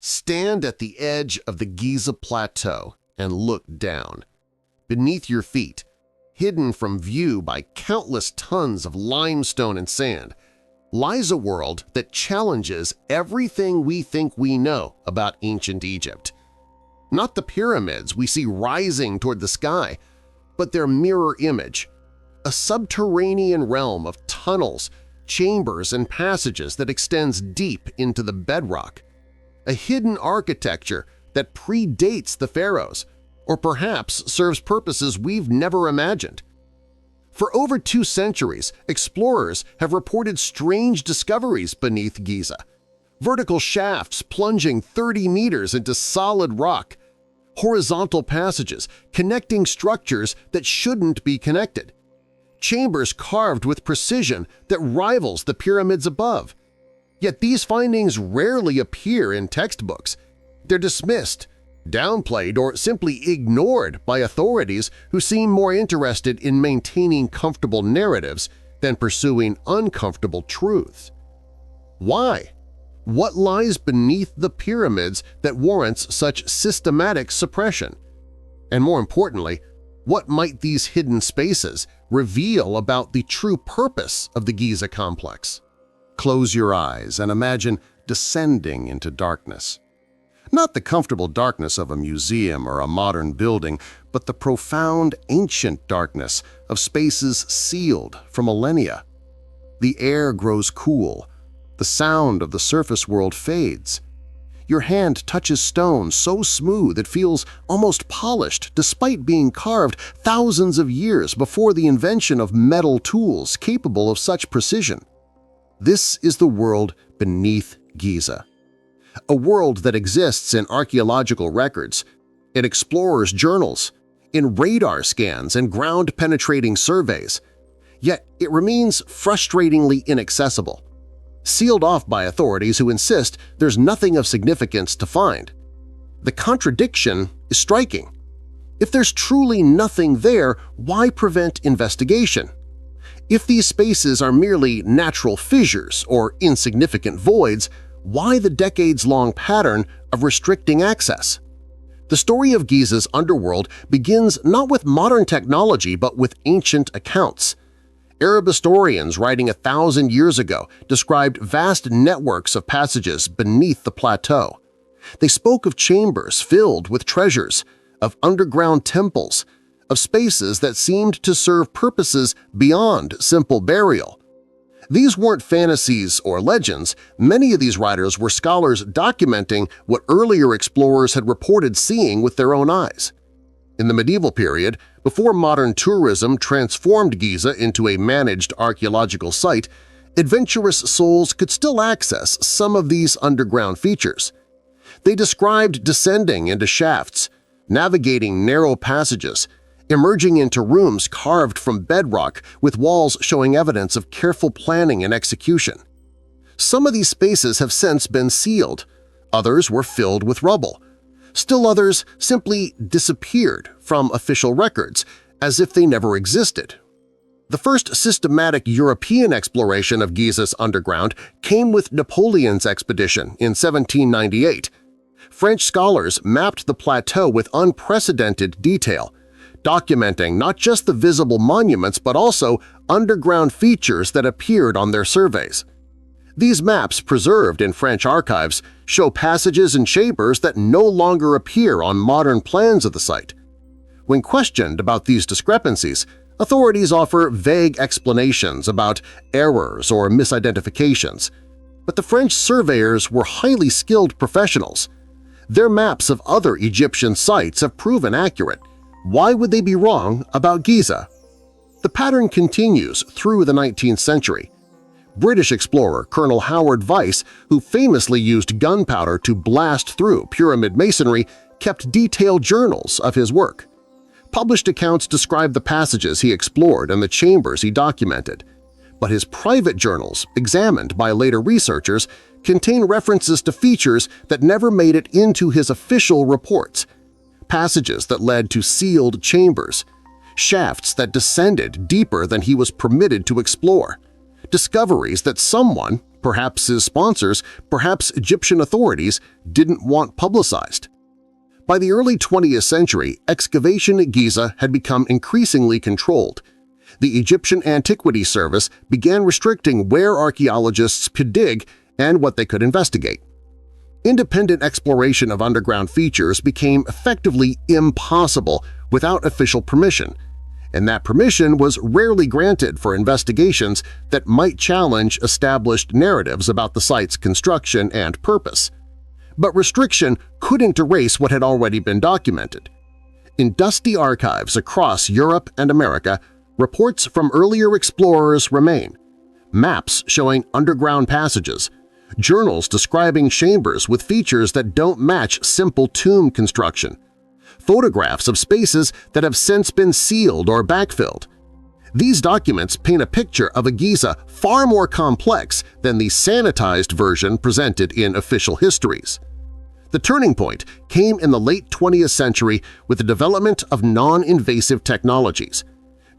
Stand at the edge of the Giza Plateau and look down. Beneath your feet, hidden from view by countless tons of limestone and sand, lies a world that challenges everything we think we know about ancient Egypt. Not the pyramids we see rising toward the sky, but their mirror image, a subterranean realm of tunnels, chambers, and passages that extends deep into the bedrock, a hidden architecture that predates the pharaohs, or perhaps serves purposes we've never imagined. For over 2 centuries, explorers have reported strange discoveries beneath Giza, vertical shafts plunging 30 meters into solid rock, horizontal passages connecting structures that shouldn't be connected, chambers carved with precision that rivals the pyramids above. Yet these findings rarely appear in textbooks. They're dismissed, downplayed, or simply ignored by authorities who seem more interested in maintaining comfortable narratives than pursuing uncomfortable truths. Why? What lies beneath the pyramids that warrants such systematic suppression? And more importantly, what might these hidden spaces reveal about the true purpose of the Giza complex? Close your eyes and imagine descending into darkness. Not the comfortable darkness of a museum or a modern building, but the profound, ancient darkness of spaces sealed for millennia. The air grows cool. The sound of the surface world fades. Your hand touches stone so smooth it feels almost polished despite being carved thousands of years before the invention of metal tools capable of such precision. This is the world beneath Giza, a world that exists in archaeological records, in explorers' journals, in radar scans and ground-penetrating surveys, yet it remains frustratingly inaccessible, sealed off by authorities who insist there's nothing of significance to find. The contradiction is striking. If there's truly nothing there, why prevent investigation? If these spaces are merely natural fissures or insignificant voids, why the decades-long pattern of restricting access? The story of Giza's underworld begins not with modern technology but with ancient accounts. Arab historians writing 1,000 years ago described vast networks of passages beneath the plateau. They spoke of chambers filled with treasures, of underground temples, of spaces that seemed to serve purposes beyond simple burial. These weren't fantasies or legends. Many of these writers were scholars documenting what earlier explorers had reported seeing with their own eyes. In the medieval period, before modern tourism transformed Giza into a managed archaeological site, adventurous souls could still access some of these underground features. They described descending into shafts, navigating narrow passages, emerging into rooms carved from bedrock with walls showing evidence of careful planning and execution. Some of these spaces have since been sealed, others were filled with rubble. Still others simply disappeared from official records, as if they never existed. The first systematic European exploration of Giza's underground came with Napoleon's expedition in 1798. French scholars mapped the plateau with unprecedented detail, documenting not just the visible monuments but also underground features that appeared on their surveys. These maps, preserved in French archives, show passages and chambers that no longer appear on modern plans of the site. When questioned about these discrepancies, authorities offer vague explanations about errors or misidentifications. But the French surveyors were highly skilled professionals. Their maps of other Egyptian sites have proven accurate. Why would they be wrong about Giza? The pattern continues through the 19th century. British explorer Colonel Howard Vyse, who famously used gunpowder to blast through pyramid masonry, kept detailed journals of his work. Published accounts describe the passages he explored and the chambers he documented. But his private journals, examined by later researchers, contain references to features that never made it into his official reports. Passages that led to sealed chambers, shafts that descended deeper than he was permitted to explore, discoveries that someone, perhaps his sponsors, perhaps Egyptian authorities, didn't want publicized. By the early 20th century, excavation at Giza had become increasingly controlled. The Egyptian Antiquity Service began restricting where archaeologists could dig and what they could investigate. Independent exploration of underground features became effectively impossible without official permission, and that permission was rarely granted for investigations that might challenge established narratives about the site's construction and purpose. But restriction couldn't erase what had already been documented. In dusty archives across Europe and America, reports from earlier explorers remain, maps showing underground passages, journals describing chambers with features that don't match simple tomb construction, photographs of spaces that have since been sealed or backfilled. These documents paint a picture of a Giza far more complex than the sanitized version presented in official histories. The turning point came in the late 20th century with the development of non-invasive technologies.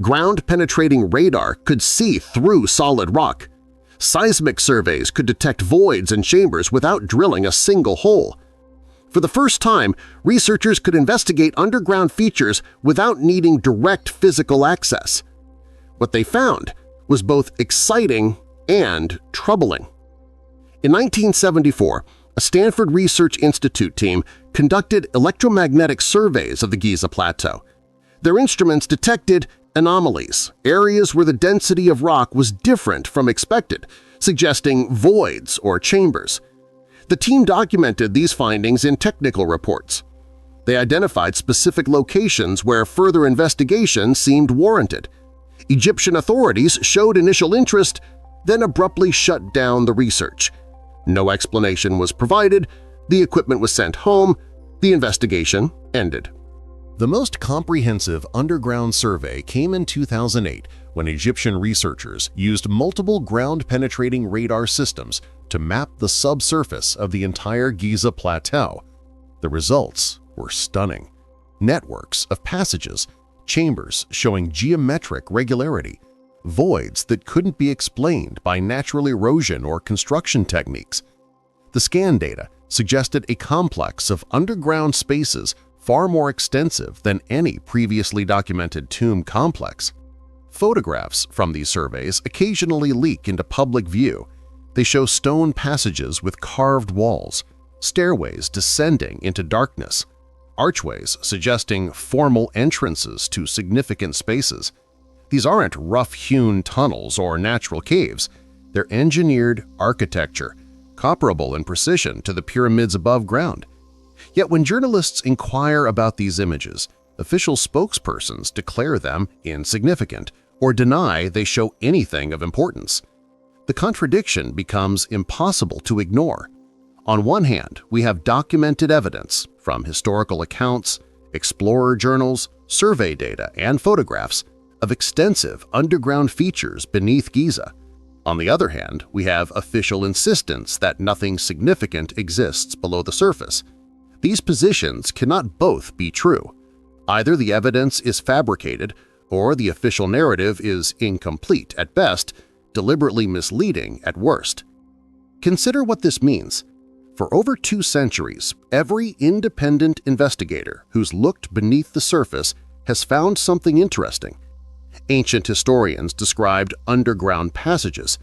Ground-penetrating radar could see through solid rock. Seismic surveys could detect voids and chambers without drilling a single hole. For the first time, researchers could investigate underground features without needing direct physical access. What they found was both exciting and troubling. In 1974, a Stanford Research Institute team conducted electromagnetic surveys of the Giza Plateau. Their instruments detected anomalies, areas where the density of rock was different from expected, suggesting voids or chambers. The team documented these findings in technical reports. They identified specific locations where further investigation seemed warranted. Egyptian authorities showed initial interest, then abruptly shut down the research. No explanation was provided, the equipment was sent home, the investigation ended. The most comprehensive underground survey came in 2008 when Egyptian researchers used multiple ground-penetrating radar systems to map the subsurface of the entire Giza Plateau. The results were stunning. Networks of passages, chambers showing geometric regularity, voids that couldn't be explained by natural erosion or construction techniques. The scan data suggested a complex of underground spaces far more extensive than any previously documented tomb complex. Photographs from these surveys occasionally leak into public view. They show stone passages with carved walls, stairways descending into darkness, archways suggesting formal entrances to significant spaces. These aren't rough-hewn tunnels or natural caves. They're engineered architecture, comparable in precision to the pyramids above ground. Yet when journalists inquire about these images, official spokespersons declare them insignificant or deny they show anything of importance. The contradiction becomes impossible to ignore. On one hand, we have documented evidence from historical accounts, explorer journals, survey data, and photographs of extensive underground features beneath Giza. On the other hand, we have official insistence that nothing significant exists below the surface. These positions cannot both be true. Either the evidence is fabricated or the official narrative is incomplete at best, deliberately misleading at worst. Consider what this means. For over 2 centuries, every independent investigator who's looked beneath the surface has found something interesting. Ancient historians described underground passages.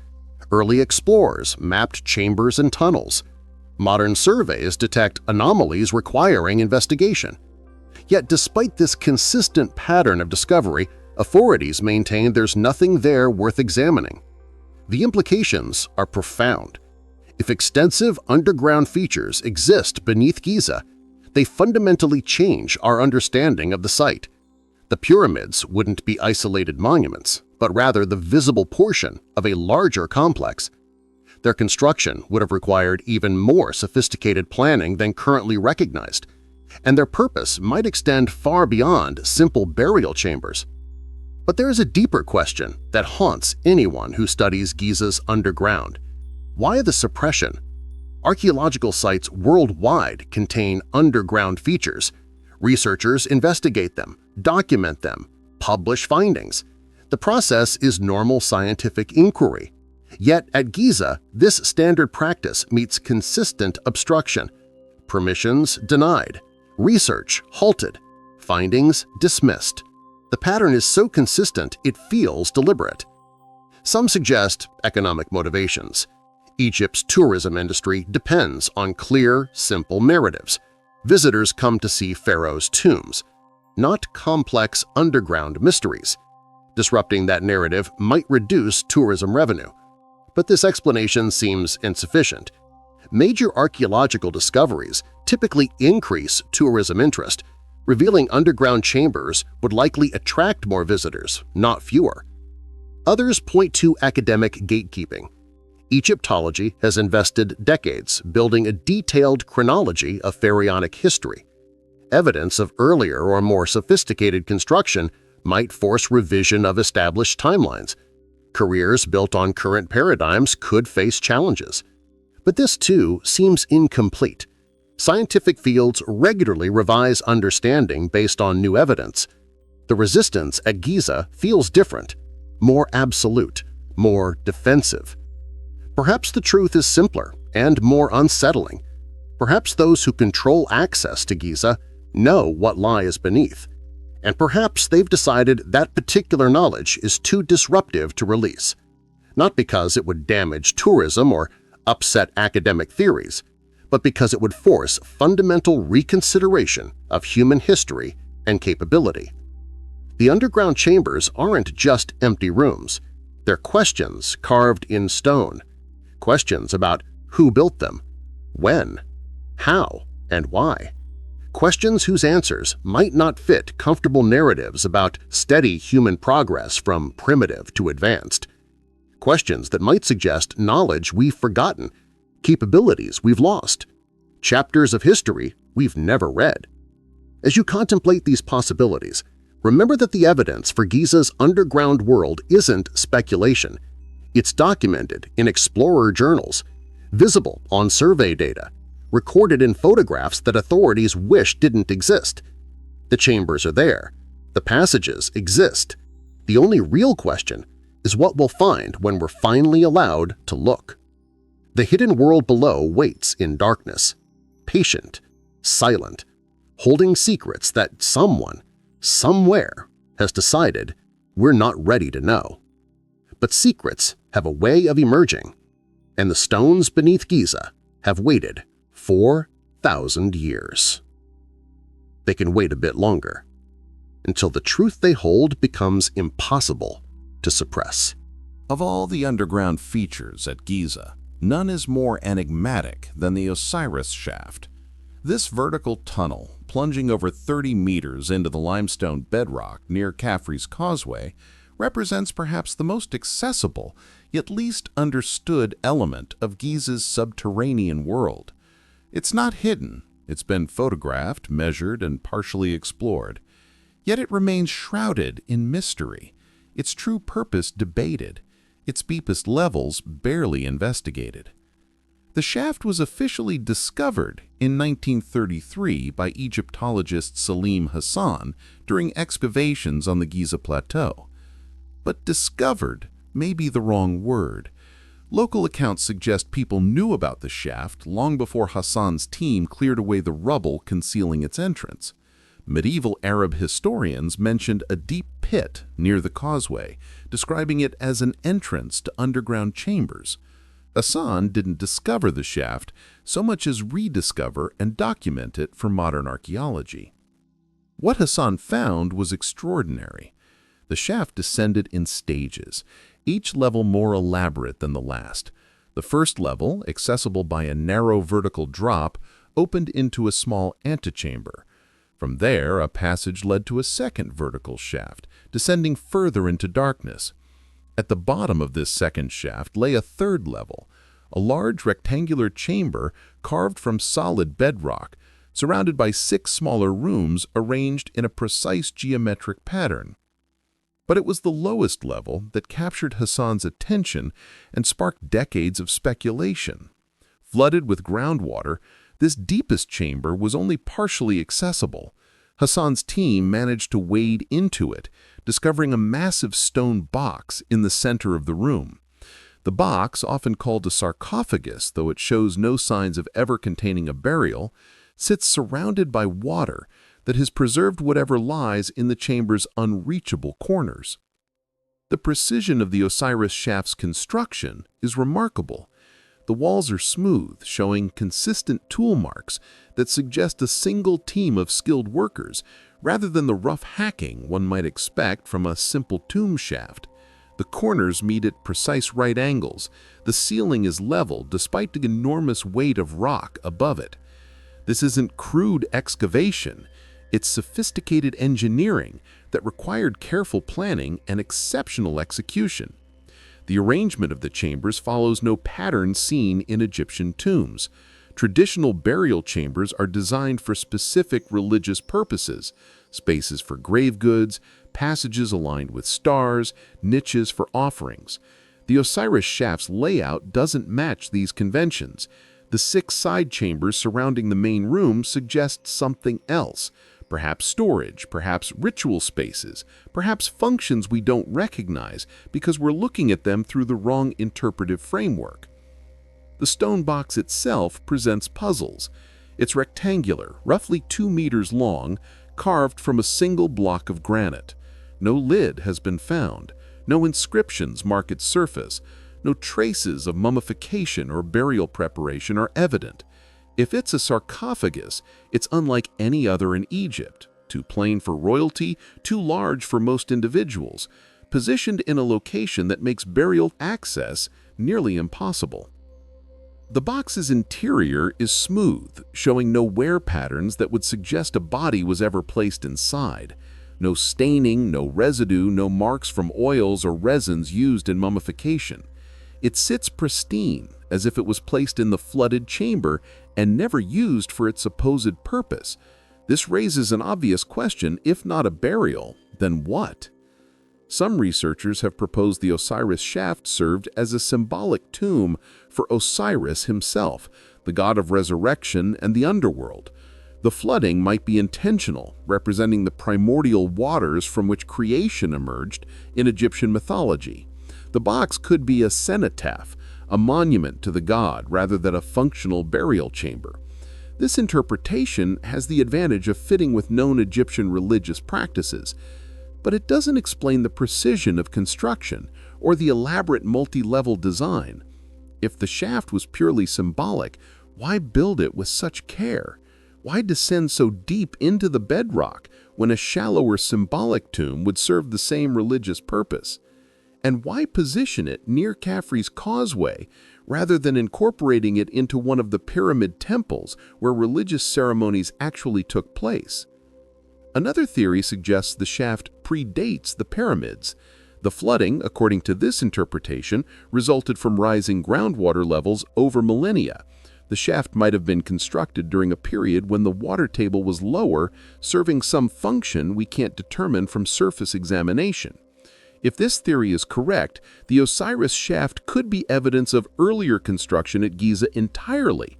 Early explorers mapped chambers and tunnels. Modern surveys detect anomalies requiring investigation. Yet despite this consistent pattern of discovery, authorities maintain there's nothing there worth examining. The implications are profound. If extensive underground features exist beneath Giza, they fundamentally change our understanding of the site. The pyramids wouldn't be isolated monuments, but rather the visible portion of a larger complex. Their construction would have required even more sophisticated planning than currently recognized, and their purpose might extend far beyond simple burial chambers. But there is a deeper question that haunts anyone who studies Giza's underground. Why the suppression? Archaeological sites worldwide contain underground features. Researchers investigate them, document them, publish findings. The process is normal scientific inquiry. Yet at Giza, this standard practice meets consistent obstruction. Permissions denied, research halted, findings dismissed. The pattern is so consistent it feels deliberate. Some suggest economic motivations. Egypt's tourism industry depends on clear, simple narratives. Visitors come to see pharaohs' tombs, not complex underground mysteries. Disrupting that narrative might reduce tourism revenue. But this explanation seems insufficient. Major archaeological discoveries typically increase tourism interest. Revealing underground chambers would likely attract more visitors, not fewer. Others point to academic gatekeeping. Egyptology has invested decades building a detailed chronology of pharaonic history. Evidence of earlier or more sophisticated construction might force revision of established timelines. Careers built on current paradigms could face challenges. But this, too, seems incomplete. Scientific fields regularly revise understanding based on new evidence. The resistance at Giza feels different, more absolute, more defensive. Perhaps the truth is simpler and more unsettling. Perhaps those who control access to Giza know what lies beneath. And perhaps they've decided that particular knowledge is too disruptive to release, not because it would damage tourism or upset academic theories, but because it would force fundamental reconsideration of human history and capability. The underground chambers aren't just empty rooms. They're questions carved in stone, questions about who built them, when, how, and why. Questions whose answers might not fit comfortable narratives about steady human progress from primitive to advanced. Questions that might suggest knowledge we've forgotten, capabilities we've lost, chapters of history we've never read. As you contemplate these possibilities, remember that the evidence for Giza's underground world isn't speculation. It's documented in explorer journals, visible on survey data, recorded in photographs that authorities wish didn't exist. The chambers are there. The passages exist. The only real question is what we'll find when we're finally allowed to look. The hidden world below waits in darkness, patient, silent, holding secrets that someone, somewhere, has decided we're not ready to know. But secrets have a way of emerging, and the stones beneath Giza have waited 4,000 years. They can wait a bit longer, until the truth they hold becomes impossible to suppress. Of all the underground features at Giza, none is more enigmatic than the Osiris shaft. This vertical tunnel, plunging over 30 meters into the limestone bedrock near Khafre's Causeway, represents perhaps the most accessible yet least understood element of Giza's subterranean world. It's not hidden. It's been photographed, measured, and partially explored. Yet it remains shrouded in mystery, its true purpose debated, its deepest levels barely investigated. The shaft was officially discovered in 1933 by Egyptologist Salim Hassan during excavations on the Giza Plateau. But discovered may be the wrong word. Local accounts suggest people knew about the shaft long before Hassan's team cleared away the rubble concealing its entrance. Medieval Arab historians mentioned a deep pit near the causeway, describing it as an entrance to underground chambers. Hassan didn't discover the shaft so much as rediscover and document it for modern archaeology. What Hassan found was extraordinary. The shaft descended in stages, each level more elaborate than the last. The first level, accessible by a narrow vertical drop, opened into a small antechamber. From there, a passage led to a second vertical shaft, descending further into darkness. At the bottom of this second shaft lay a third level, a large rectangular chamber carved from solid bedrock, surrounded by 6 smaller rooms arranged in a precise geometric pattern. But it was the lowest level that captured Hassan's attention and sparked decades of speculation. Flooded with groundwater, this deepest chamber was only partially accessible. Hassan's team managed to wade into it, discovering a massive stone box in the center of the room. The box, often called a sarcophagus, though it shows no signs of ever containing a burial, sits surrounded by water that has preserved whatever lies in the chamber's unreachable corners. The precision of the Osiris shaft's construction is remarkable. The walls are smooth, showing consistent tool marks that suggest a single team of skilled workers, rather than the rough hacking one might expect from a simple tomb shaft. The corners meet at precise right angles. The ceiling is level despite the enormous weight of rock above it. This isn't crude excavation. It's sophisticated engineering that required careful planning and exceptional execution. The arrangement of the chambers follows no pattern seen in Egyptian tombs. Traditional burial chambers are designed for specific religious purposes: spaces for grave goods, passages aligned with stars, niches for offerings. The Osiris shaft's layout doesn't match these conventions. The 6 side chambers surrounding the main room suggest something else. Perhaps storage, perhaps ritual spaces, perhaps functions we don't recognize because we're looking at them through the wrong interpretive framework. The stone box itself presents puzzles. It's rectangular, roughly 2 meters long, carved from a single block of granite. No lid has been found. No inscriptions mark its surface. No traces of mummification or burial preparation are evident. If it's a sarcophagus, it's unlike any other in Egypt, too plain for royalty, too large for most individuals, positioned in a location that makes burial access nearly impossible. The box's interior is smooth, showing no wear patterns that would suggest a body was ever placed inside. No staining, no residue, no marks from oils or resins used in mummification. It sits pristine, as if it was placed in the flooded chamber and never used for its supposed purpose. This raises an obvious question: if not a burial, then what? Some researchers have proposed the Osiris shaft served as a symbolic tomb for Osiris himself, the god of resurrection and the underworld. The flooding might be intentional, representing the primordial waters from which creation emerged in Egyptian mythology. The box could be a cenotaph, a monument to the god rather than a functional burial chamber. This interpretation has the advantage of fitting with known Egyptian religious practices, but it doesn't explain the precision of construction or the elaborate multi-level design. If the shaft was purely symbolic, why build it with such care? Why descend so deep into the bedrock when a shallower symbolic tomb would serve the same religious purpose? And why position it near Khafre's causeway rather than incorporating it into one of the pyramid temples where religious ceremonies actually took place? Another theory suggests the shaft predates the pyramids. The flooding, according to this interpretation, resulted from rising groundwater levels over millennia. The shaft might have been constructed during a period when the water table was lower, serving some function we can't determine from surface examination. If this theory is correct, the Osiris shaft could be evidence of earlier construction at Giza entirely.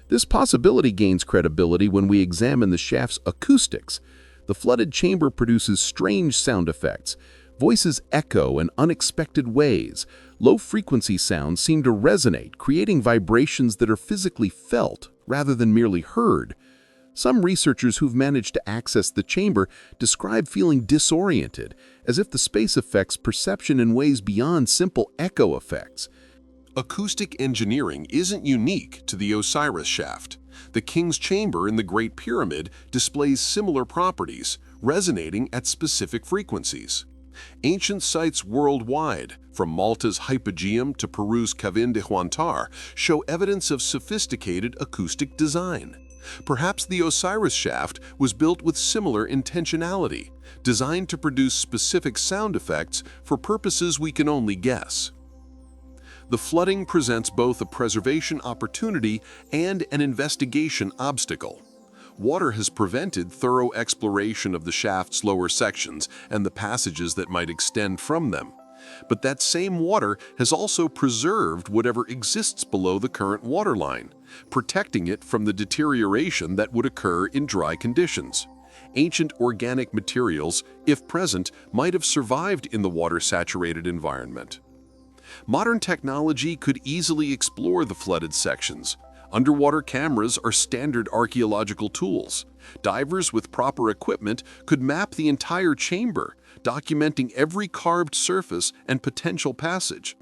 This possibility gains credibility when we examine the shaft's acoustics. The flooded chamber produces strange sound effects. Voices echo in unexpected ways. Low-frequency sounds seem to resonate, creating vibrations that are physically felt rather than merely heard. Some researchers who've managed to access the chamber describe feeling disoriented, as if the space affects perception in ways beyond simple echo effects. Acoustic engineering isn't unique to the Osiris shaft. The king's chamber in the Great Pyramid displays similar properties, resonating at specific frequencies. Ancient sites worldwide, from Malta's Hypogeum to Peru's Cavin de Huantar, show evidence of sophisticated acoustic design. Perhaps the Osiris shaft was built with similar intentionality, designed to produce specific sound effects for purposes we can only guess. The flooding presents both a preservation opportunity and an investigation obstacle. Water has prevented thorough exploration of the shaft's lower sections and the passages that might extend from them. But that same water has also preserved whatever exists below the current waterline, protecting it from the deterioration that would occur in dry conditions. Ancient organic materials, if present, might have survived in the water-saturated environment. Modern technology could easily explore the flooded sections. Underwater cameras are standard archaeological tools. Divers with proper equipment could map the entire chamber, documenting every carved surface and potential passage.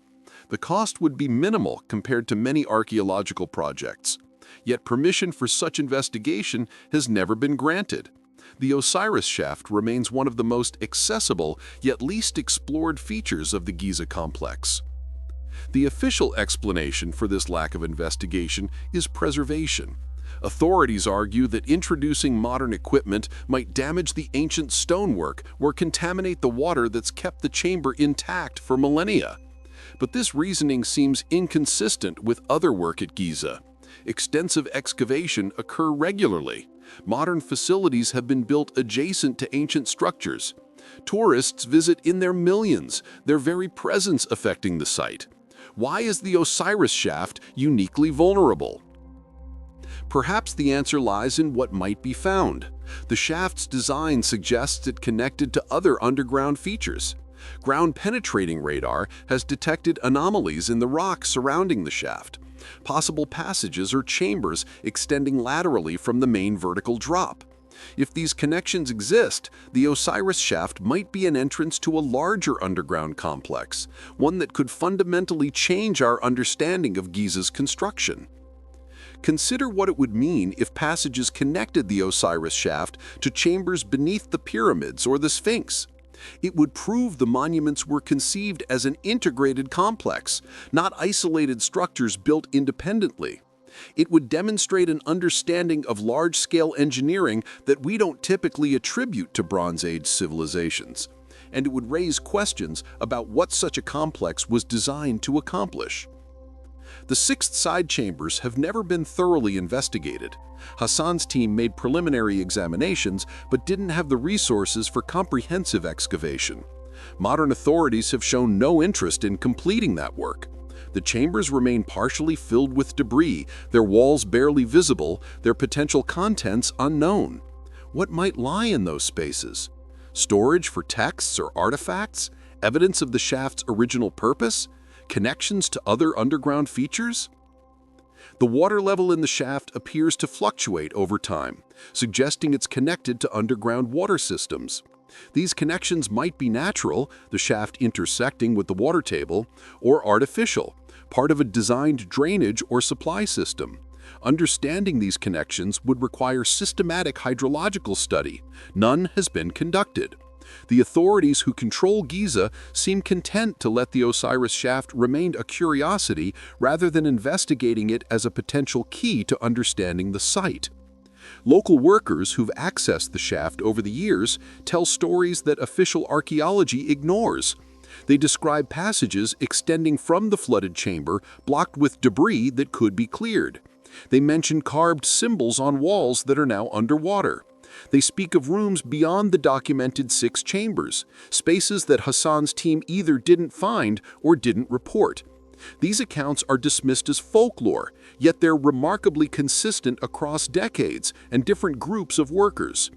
The cost would be minimal compared to many archaeological projects. Yet permission for such investigation has never been granted. The Osiris shaft remains one of the most accessible yet least explored features of the Giza complex. The official explanation for this lack of investigation is preservation. Authorities argue that introducing modern equipment might damage the ancient stonework or contaminate the water that's kept the chamber intact for millennia. But this reasoning seems inconsistent with other work at Giza. Extensive excavation occur regularly. Modern facilities have been built adjacent to ancient structures. Tourists visit in their millions, their very presence affecting the site. Why is the Osiris shaft uniquely vulnerable? Perhaps the answer lies in what might be found. The shaft's design suggests it connected to other underground features. Ground-penetrating radar has detected anomalies in the rock surrounding the shaft, possible passages or chambers extending laterally from the main vertical drop. If these connections exist, the Osiris shaft might be an entrance to a larger underground complex, one that could fundamentally change our understanding of Giza's construction. Consider what it would mean if passages connected the Osiris shaft to chambers beneath the pyramids or the Sphinx. It would prove the monuments were conceived as an integrated complex, not isolated structures built independently. It would demonstrate an understanding of large-scale engineering that we don't typically attribute to Bronze Age civilizations, and it would raise questions about what such a complex was designed to accomplish. The 6 side chambers have never been thoroughly investigated. Hassan's team made preliminary examinations but didn't have the resources for comprehensive excavation. Modern authorities have shown no interest in completing that work. The chambers remain partially filled with debris, their walls barely visible, their potential contents unknown. What might lie in those spaces? Storage for texts or artifacts? Evidence of the shaft's original purpose? Connections to other underground features? The water level in the shaft appears to fluctuate over time, suggesting it's connected to underground water systems. These connections might be natural, the shaft intersecting with the water table, or artificial, part of a designed drainage or supply system. Understanding these connections would require systematic hydrological study. None has been conducted. The authorities who control Giza seem content to let the Osiris shaft remain a curiosity rather than investigating it as a potential key to understanding the site. Local workers who've accessed the shaft over the years tell stories that official archaeology ignores. They describe passages extending from the flooded chamber blocked with debris that could be cleared. They mention carved symbols on walls that are now underwater. They speak of rooms beyond the documented 6 chambers, spaces that Hassan's team either didn't find or didn't report. These accounts are dismissed as folklore, yet they're remarkably consistent across decades and different groups of workers.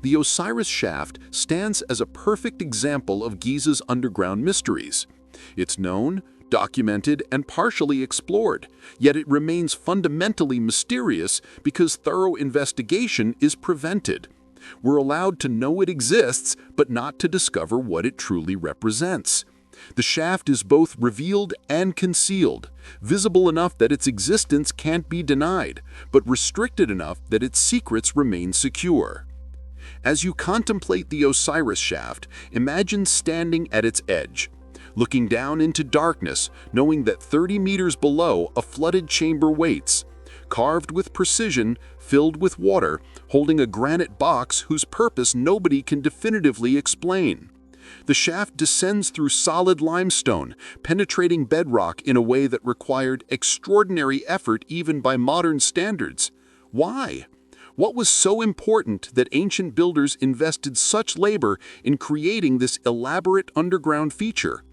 The Osiris shaft stands as a perfect example of Giza's underground mysteries. It's known, documented, and partially explored, yet it remains fundamentally mysterious because thorough investigation is prevented. We're allowed to know it exists, but not to discover what it truly represents. The shaft is both revealed and concealed, visible enough that its existence can't be denied, but restricted enough that its secrets remain secure. As you contemplate the Osiris shaft, imagine standing at its edge, looking down into darkness, knowing that 30 meters below a flooded chamber waits, carved with precision, filled with water, holding a granite box whose purpose nobody can definitively explain. The shaft descends through solid limestone, penetrating bedrock in a way that required extraordinary effort even by modern standards. Why? What was so important that ancient builders invested such labor in creating this elaborate underground feature?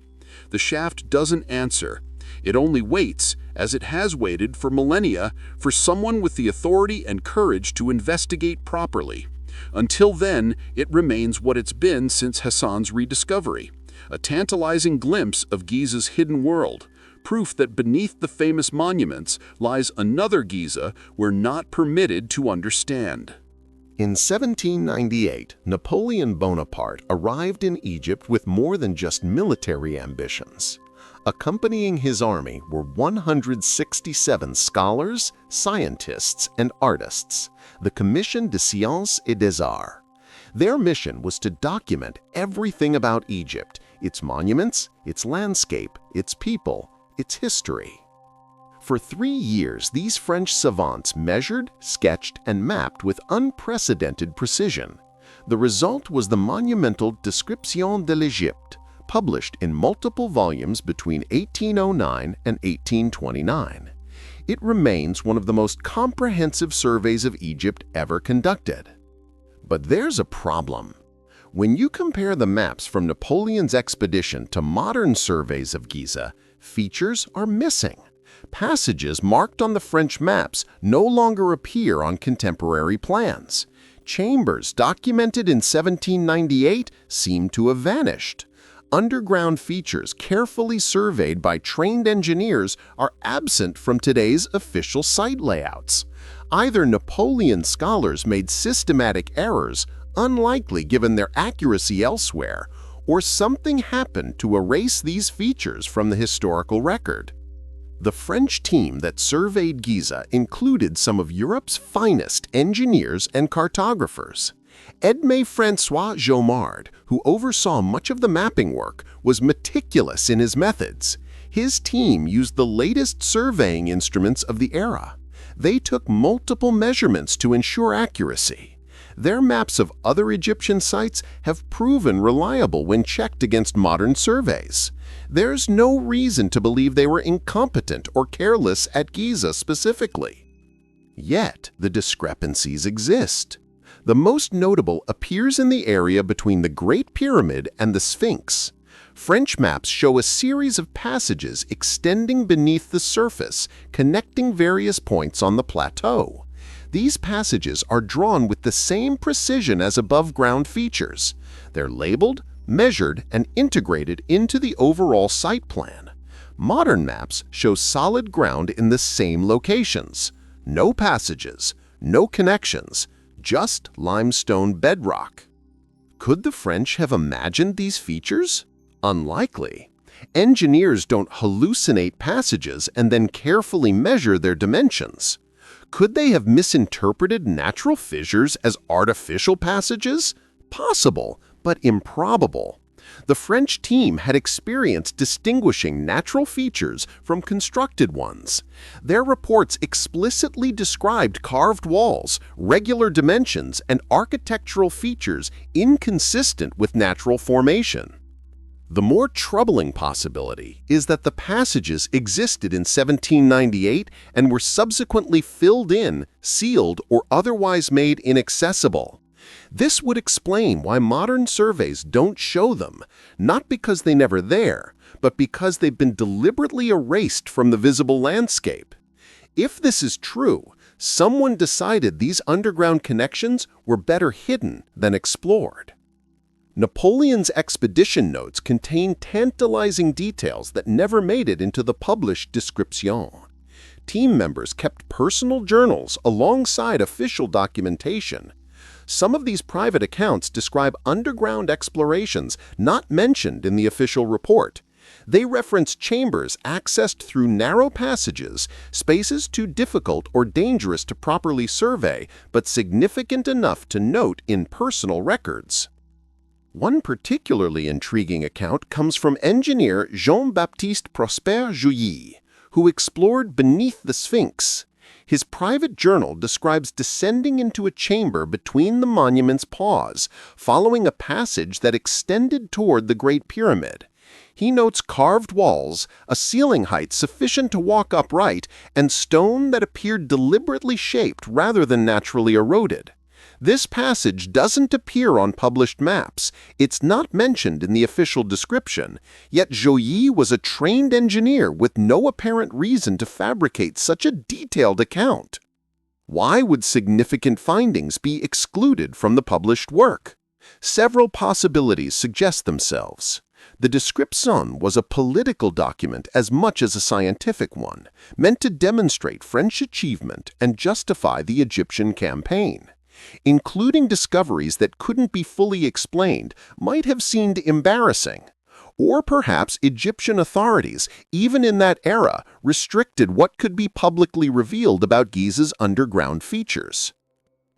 The shaft doesn't answer. It only waits, as it has waited for millennia, for someone with the authority and courage to investigate properly. Until then, it remains what it's been since Hassan's rediscovery, A tantalizing glimpse of Giza's hidden world, proof that beneath the famous monuments lies another Giza we're not permitted to understand. In 1798, Napoleon Bonaparte arrived in Egypt with more than just military ambitions. Accompanying his army were 167 scholars, scientists, and artists, the Commission des Sciences et des Arts. Their mission was to document everything about Egypt, its monuments, its landscape, its people, its history. For 3 years, these French savants measured, sketched, and mapped with unprecedented precision. The result was the monumental Description de l'Égypte, published in multiple volumes between 1809 and 1829. It remains one of the most comprehensive surveys of Egypt ever conducted. But there's a problem. When you compare the maps from Napoleon's expedition to modern surveys of Giza, features are missing. Passages marked on the French maps no longer appear on contemporary plans. Chambers documented in 1798 seem to have vanished. Underground features carefully surveyed by trained engineers are absent from today's official site layouts. Either Napoleon scholars made systematic errors, unlikely given their accuracy elsewhere, or something happened to erase these features from the historical record. The French team that surveyed Giza included some of Europe's finest engineers and cartographers. Edmé-François Jomard, who oversaw much of the mapping work, was meticulous in his methods. His team used the latest surveying instruments of the era. They took multiple measurements to ensure accuracy. Their maps of other Egyptian sites have proven reliable when checked against modern surveys. There's no reason to believe they were incompetent or careless at Giza specifically. Yet, the discrepancies exist. The most notable appears in the area between the Great Pyramid and the Sphinx. French maps show a series of passages extending beneath the surface, connecting various points on the plateau. These passages are drawn with the same precision as above-ground features. They're labeled, measured, and integrated into the overall site plan. Modern maps show solid ground in the same locations. No passages, no connections, just limestone bedrock. Could the French have imagined these features? Unlikely. Engineers don't hallucinate passages and then carefully measure their dimensions. Could they have misinterpreted natural fissures as artificial passages? Possible, but improbable. The French team had experience distinguishing natural features from constructed ones. Their reports explicitly described carved walls, regular dimensions, and architectural features inconsistent with natural formation. The more troubling possibility is that the passages existed in 1798 and were subsequently filled in, sealed, or otherwise made inaccessible. This would explain why modern surveys don't show them, not because they're never there, but because they've been deliberately erased from the visible landscape. If this is true, someone decided these underground connections were better hidden than explored. Napoleon's expedition notes contain tantalizing details that never made it into the published description. Team members kept personal journals alongside official documentation. Some of these private accounts describe underground explorations not mentioned in the official report. They reference chambers accessed through narrow passages, spaces too difficult or dangerous to properly survey, but significant enough to note in personal records. One particularly intriguing account comes from engineer Jean-Baptiste Prosper Jouilly, who explored beneath the Sphinx. His private journal describes descending into a chamber between the monument's paws, following a passage that extended toward the Great Pyramid. He notes carved walls, a ceiling height sufficient to walk upright, and stone that appeared deliberately shaped rather than naturally eroded. This passage doesn't appear on published maps. It's not mentioned in the official description, yet Jouilly was a trained engineer with no apparent reason to fabricate such a detailed account. Why would significant findings be excluded from the published work? Several possibilities suggest themselves. The description was a political document as much as a scientific one, meant to demonstrate French achievement and justify the Egyptian campaign. Including discoveries that couldn't be fully explained might have seemed embarrassing. Or perhaps Egyptian authorities, even in that era, restricted what could be publicly revealed about Giza's underground features.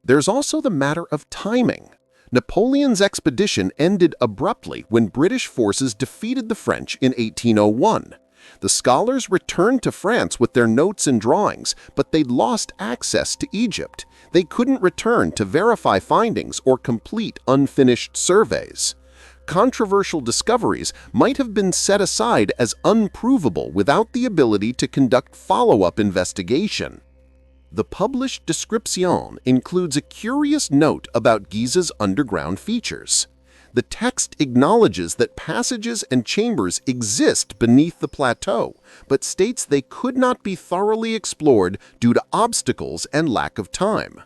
There's also the matter of timing. Napoleon's expedition ended abruptly when British forces defeated the French in 1801. The scholars returned to France with their notes and drawings, but they'd lost access to Egypt. They couldn't return to verify findings or complete unfinished surveys. Controversial discoveries might have been set aside as unprovable without the ability to conduct follow-up investigation. The published description includes a curious note about Giza's underground features. The text acknowledges that passages and chambers exist beneath the plateau, but states they could not be thoroughly explored due to obstacles and lack of time.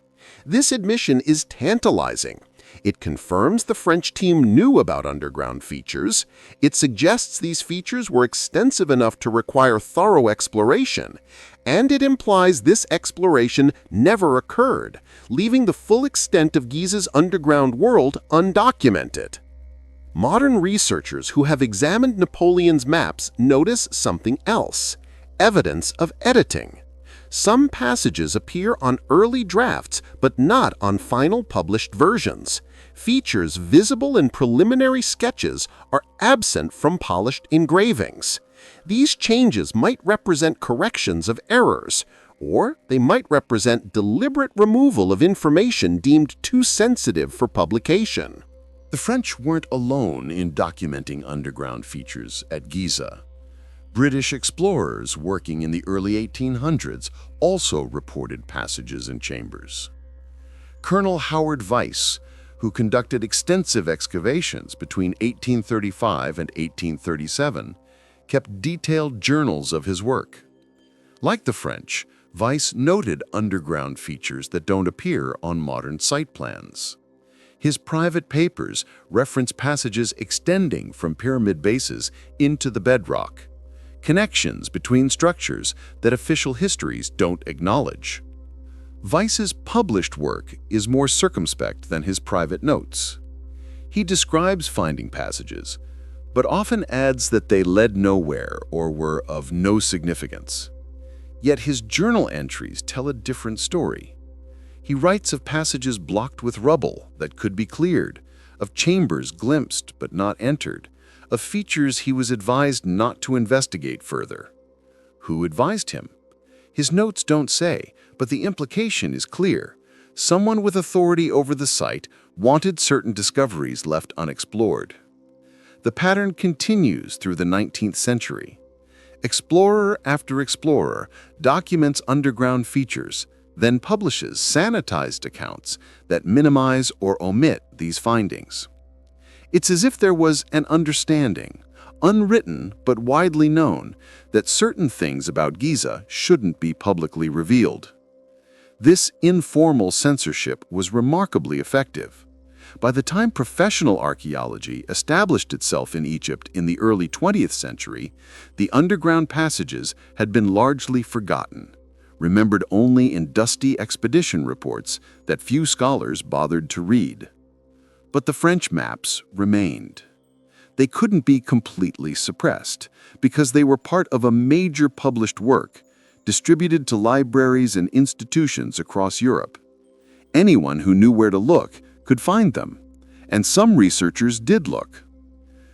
This admission is tantalizing. It confirms the French team knew about underground features. It suggests these features were extensive enough to require thorough exploration. And it implies this exploration never occurred, leaving the full extent of Giza's underground world undocumented. Modern researchers who have examined Napoleon's maps notice something else: evidence of editing. Some passages appear on early drafts but not on final published versions. Features visible in preliminary sketches are absent from polished engravings. These changes might represent corrections of errors, or they might represent deliberate removal of information deemed too sensitive for publication. The French weren't alone in documenting underground features at Giza. British explorers working in the early 1800s also reported passages and chambers. Colonel Howard Vyse, who conducted extensive excavations between 1835 and 1837, kept detailed journals of his work. Like the French, Vyse noted underground features that don't appear on modern site plans. His private papers reference passages extending from pyramid bases into the bedrock, connections between structures that official histories don't acknowledge. Vyse's published work is more circumspect than his private notes. He describes finding passages, but often adds that they led nowhere or were of no significance. Yet his journal entries tell a different story. He writes of passages blocked with rubble that could be cleared, of chambers glimpsed but not entered, of features he was advised not to investigate further. Who advised him? His notes don't say, but the implication is clear. Someone with authority over the site wanted certain discoveries left unexplored. The pattern continues through the 19th century. Explorer after explorer documents underground features, then publishes sanitized accounts that minimize or omit these findings. It's as if there was an understanding, unwritten but widely known, that certain things about Giza shouldn't be publicly revealed. This informal censorship was remarkably effective. By the time professional archaeology established itself in Egypt in the early 20th century, the underground passages had been largely forgotten, remembered only in dusty expedition reports that few scholars bothered to read. But the French maps remained. They couldn't be completely suppressed because they were part of a major published work distributed to libraries and institutions across Europe. Anyone who knew where to look could find them, and some researchers did look.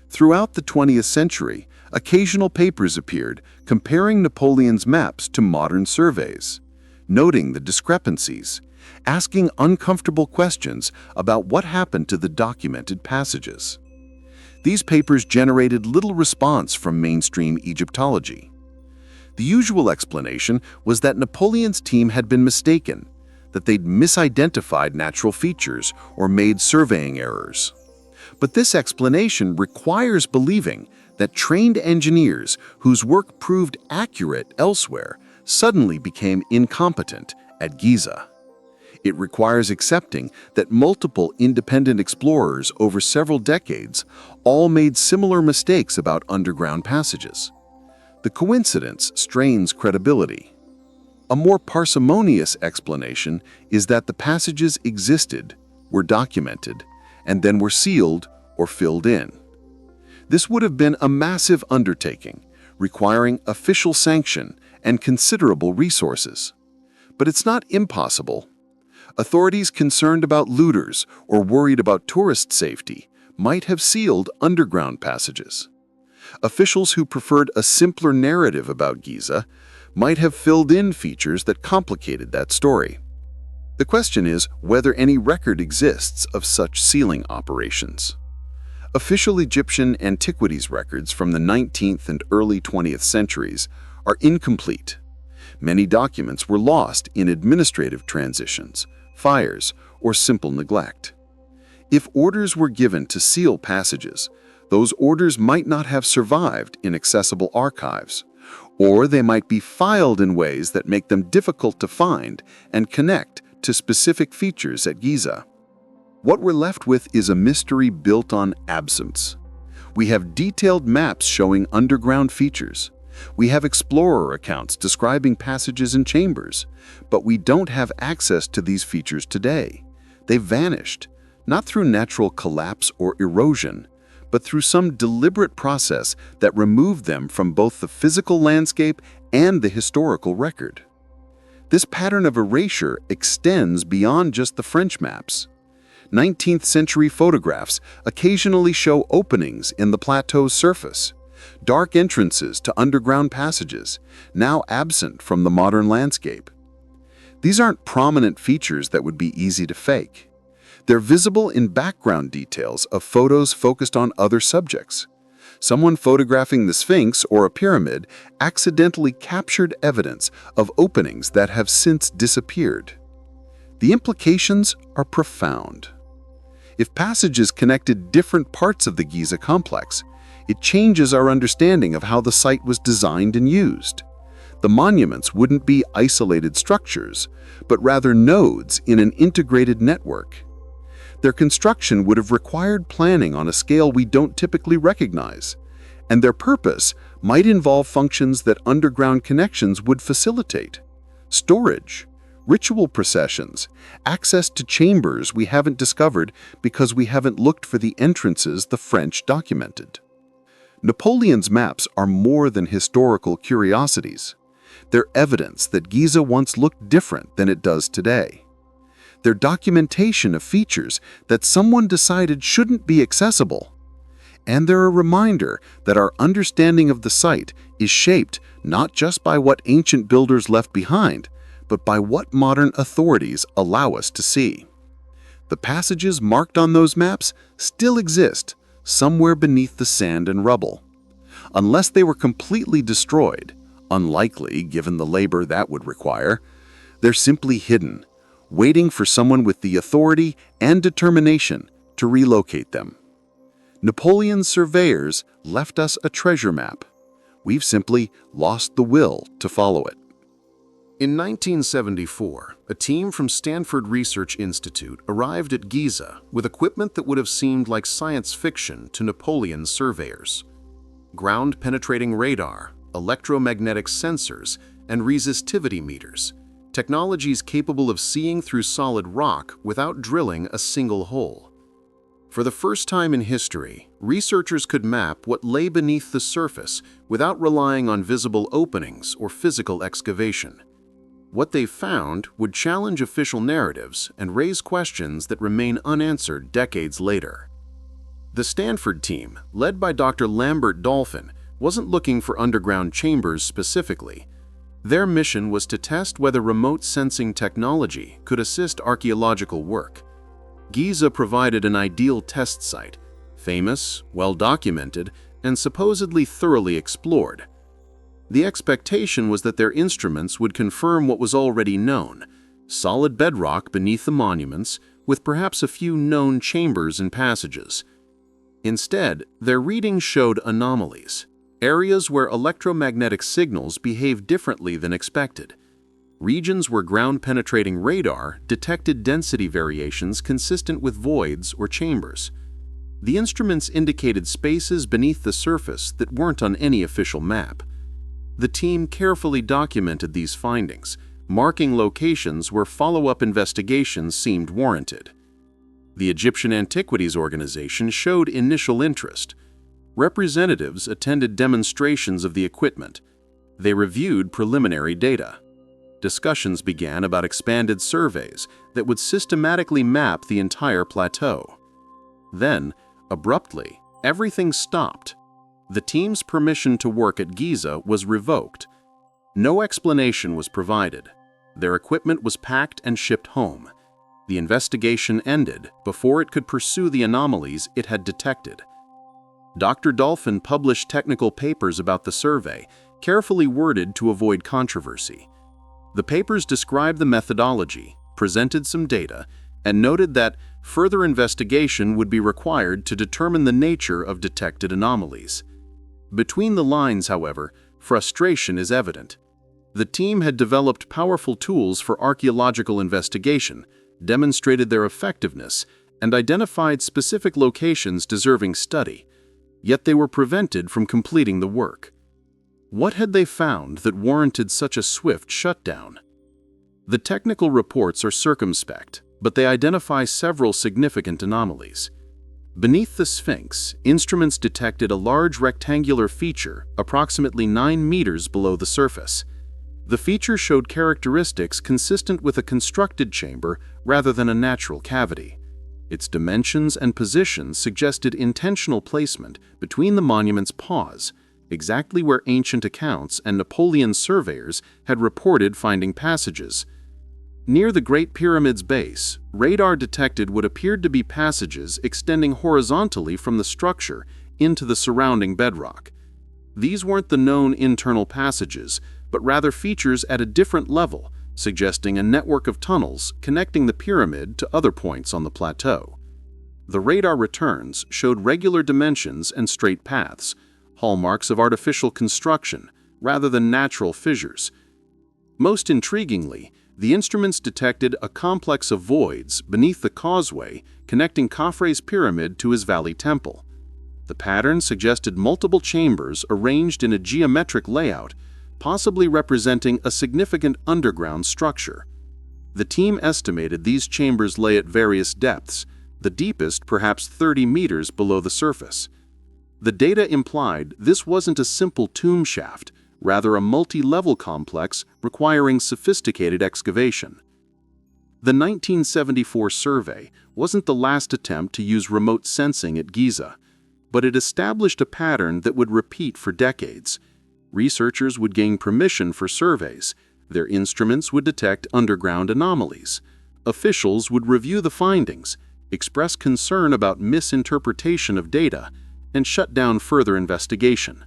Throughout the 20th century, occasional papers appeared comparing Napoleon's maps to modern surveys, noting the discrepancies, asking uncomfortable questions about what happened to the documented passages. These papers generated little response from mainstream Egyptology. The usual explanation was that Napoleon's team had been mistaken, that they'd misidentified natural features or made surveying errors. But this explanation requires believing that trained engineers whose work proved accurate elsewhere suddenly became incompetent at Giza. It requires accepting that multiple independent explorers over several decades all made similar mistakes about underground passages. The coincidence strains credibility. A more parsimonious explanation is that the passages existed, were documented, and then were sealed or filled in. This would have been a massive undertaking, requiring official sanction and considerable resources. But it's not impossible. Authorities concerned about looters or worried about tourist safety might have sealed underground passages. Officials who preferred a simpler narrative about Giza might have filled in features that complicated that story. The question is whether any record exists of such sealing operations. Official Egyptian antiquities records from the 19th and early 20th centuries are incomplete. Many documents were lost in administrative transitions, fires, or simple neglect. If orders were given to seal passages, those orders might not have survived in accessible archives, or they might be filed in ways that make them difficult to find and connect to specific features at Giza. What we're left with is a mystery built on absence. We have detailed maps showing underground features. We have explorer accounts describing passages and chambers, but we don't have access to these features today. They've vanished, not through natural collapse or erosion, but through some deliberate process that removed them from both the physical landscape and the historical record. This pattern of erasure extends beyond just the French maps. 19th century photographs occasionally show openings in the plateau's surface, dark entrances to underground passages, now absent from the modern landscape. These aren't prominent features that would be easy to fake. They're visible in background details of photos focused on other subjects. Someone photographing the Sphinx or a pyramid accidentally captured evidence of openings that have since disappeared. The implications are profound. If passages connected different parts of the Giza complex, it changes our understanding of how the site was designed and used. The monuments wouldn't be isolated structures, but rather nodes in an integrated network. Their construction would have required planning on a scale we don't typically recognize, and their purpose might involve functions that underground connections would facilitate: storage, ritual processions, access to chambers we haven't discovered because we haven't looked for the entrances the French documented. Napoleon's maps are more than historical curiosities. They're evidence that Giza once looked different than it does today. They're documentation of features that someone decided shouldn't be accessible. And they're a reminder that our understanding of the site is shaped not just by what ancient builders left behind, but by what modern authorities allow us to see. The passages marked on those maps still exist, somewhere beneath the sand and rubble. Unless they were completely destroyed, unlikely given the labor that would require, they're simply hidden, waiting for someone with the authority and determination to relocate them. Napoleon's surveyors left us a treasure map. We've simply lost the will to follow it. In 1974, a team from Stanford Research Institute arrived at Giza with equipment that would have seemed like science fiction to Napoleon's surveyors. Ground-penetrating radar, electromagnetic sensors, and resistivity meters, technologies capable of seeing through solid rock without drilling a single hole. For the first time in history, researchers could map what lay beneath the surface without relying on visible openings or physical excavation. What they found would challenge official narratives and raise questions that remain unanswered decades later. The Stanford team, led by Dr. Lambert Dolphin, wasn't looking for underground chambers specifically. Their mission was to test whether remote sensing technology could assist archaeological work. Giza provided an ideal test site, famous, well-documented, and supposedly thoroughly explored. The expectation was that their instruments would confirm what was already known: solid bedrock beneath the monuments, with perhaps a few known chambers and passages. Instead, their readings showed anomalies, areas where electromagnetic signals behaved differently than expected. regions where ground-penetrating radar detected density variations consistent with voids or chambers. The instruments indicated spaces beneath the surface that weren't on any official map. The team carefully documented these findings, marking locations where follow-up investigations seemed warranted. The Egyptian Antiquities Organization showed initial interest. Representatives attended demonstrations of the equipment. They reviewed preliminary data. Discussions began about expanded surveys that would systematically map the entire plateau. Then, abruptly, everything stopped. The team's permission to work at Giza was revoked. No explanation was provided. Their equipment was packed and shipped home. The investigation ended before it could pursue the anomalies it had detected. Dr. Dolphin published technical papers about the survey, carefully worded to avoid controversy. The papers described the methodology, presented some data, and noted that further investigation would be required to determine the nature of detected anomalies. Between the lines, however, frustration is evident. The team had developed powerful tools for archaeological investigation, demonstrated their effectiveness, and identified specific locations deserving study, yet they were prevented from completing the work. What had they found that warranted such a swift shutdown? The technical reports are circumspect, but they identify several significant anomalies. Beneath the Sphinx, instruments detected a large rectangular feature approximately 9 meters below the surface. The feature showed characteristics consistent with a constructed chamber rather than a natural cavity. Its dimensions and position suggested intentional placement between the monument's paws, exactly where ancient accounts and Napoleon surveyors had reported finding passages. Near the Great Pyramid's base, radar detected what appeared to be passages extending horizontally from the structure into the surrounding bedrock. These weren't the known internal passages, but rather features at a different level, suggesting a network of tunnels connecting the pyramid to other points on the plateau. The radar returns showed regular dimensions and straight paths, hallmarks of artificial construction rather than natural fissures. Most intriguingly, the instruments detected a complex of voids beneath the causeway connecting Khafre's pyramid to his valley temple. The pattern suggested multiple chambers arranged in a geometric layout, possibly representing a significant underground structure. The team estimated these chambers lay at various depths, the deepest perhaps 30 meters below the surface. The data implied this wasn't a simple tomb shaft, rather a multi-level complex requiring sophisticated excavation. The 1974 survey wasn't the last attempt to use remote sensing at Giza, but it established a pattern that would repeat for decades. Researchers would gain permission for surveys, their instruments would detect underground anomalies, officials would review the findings, express concern about misinterpretation of data, and shut down further investigation.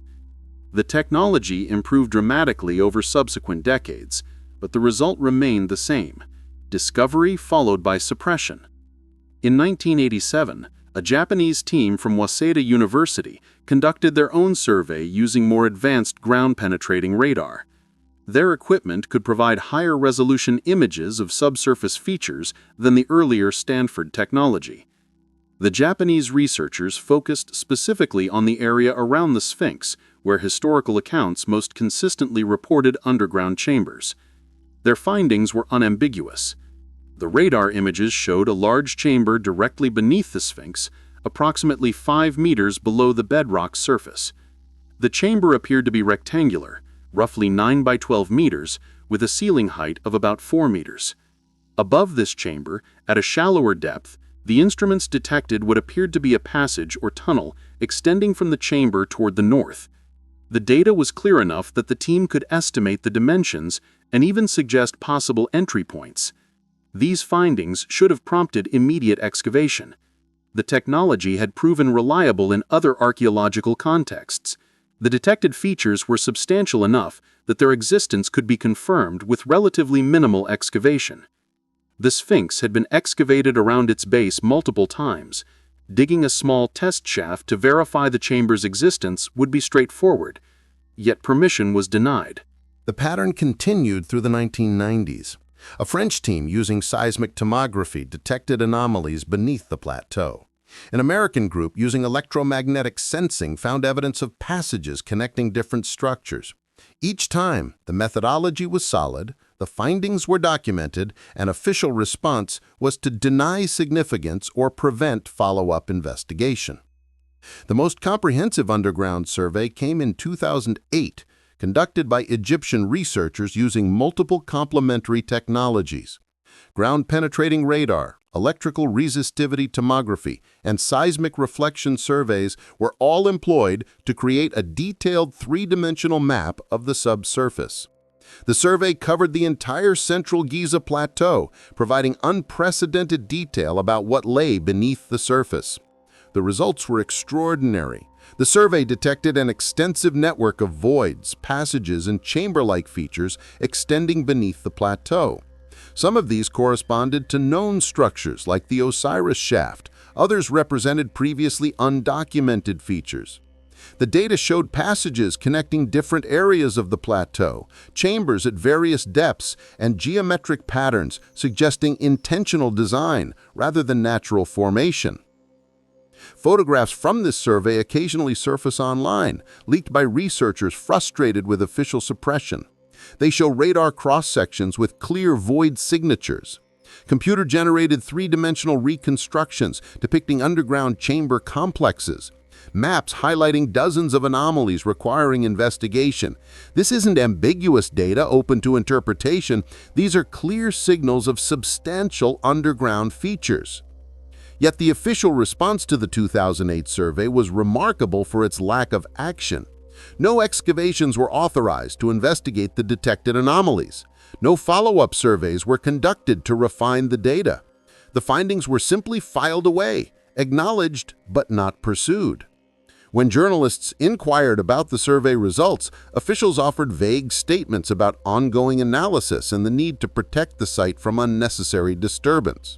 The technology improved dramatically over subsequent decades, but the result remained the same: discovery followed by suppression. In 1987, a Japanese team from Waseda University conducted their own survey using more advanced ground-penetrating radar. Their equipment could provide higher-resolution images of subsurface features than the earlier Stanford technology. The Japanese researchers focused specifically on the area around the Sphinx, where historical accounts most consistently reported underground chambers. Their findings were unambiguous. The radar images showed a large chamber directly beneath the Sphinx, approximately 5 meters below the bedrock surface. The chamber appeared to be rectangular, roughly 9 by 12 meters, with a ceiling height of about 4 meters. Above this chamber, at a shallower depth, the instruments detected what appeared to be a passage or tunnel extending from the chamber toward the north. The data was clear enough that the team could estimate the dimensions and even suggest possible entry points. These findings should have prompted immediate excavation. The technology had proven reliable in other archaeological contexts. The detected features were substantial enough that their existence could be confirmed with relatively minimal excavation. The Sphinx had been excavated around its base multiple times. Digging a small test shaft to verify the chamber's existence would be straightforward, yet permission was denied. The pattern continued through the 1990s. A French team using seismic tomography detected anomalies beneath the plateau. An American group using electromagnetic sensing found evidence of passages connecting different structures. Each time, the methodology was solid, the findings were documented, and official response was to deny significance or prevent follow-up investigation. The most comprehensive underground survey came in 2008, conducted by Egyptian researchers using multiple complementary technologies. Ground-penetrating radar, electrical resistivity tomography, and seismic reflection surveys were all employed to create a detailed three-dimensional map of the subsurface. The survey covered the entire central Giza plateau, providing unprecedented detail about what lay beneath the surface. The results were extraordinary. The survey detected an extensive network of voids, passages, and chamber-like features extending beneath the plateau. Some of these corresponded to known structures like the Osiris shaft. Others represented previously undocumented features. The data showed passages connecting different areas of the plateau, chambers at various depths, and geometric patterns suggesting intentional design rather than natural formation. Photographs from this survey occasionally surface online, leaked by researchers frustrated with official suppression. They show radar cross-sections with clear void signatures, computer-generated three-dimensional reconstructions depicting underground chamber complexes, maps highlighting dozens of anomalies requiring investigation. This isn't ambiguous data open to interpretation. These are clear signals of substantial underground features. Yet the official response to the 2008 survey was remarkable for its lack of action. No excavations were authorized to investigate the detected anomalies. No follow-up surveys were conducted to refine the data. The findings were simply filed away, acknowledged but not pursued. When journalists inquired about the survey results, officials offered vague statements about ongoing analysis and the need to protect the site from unnecessary disturbance.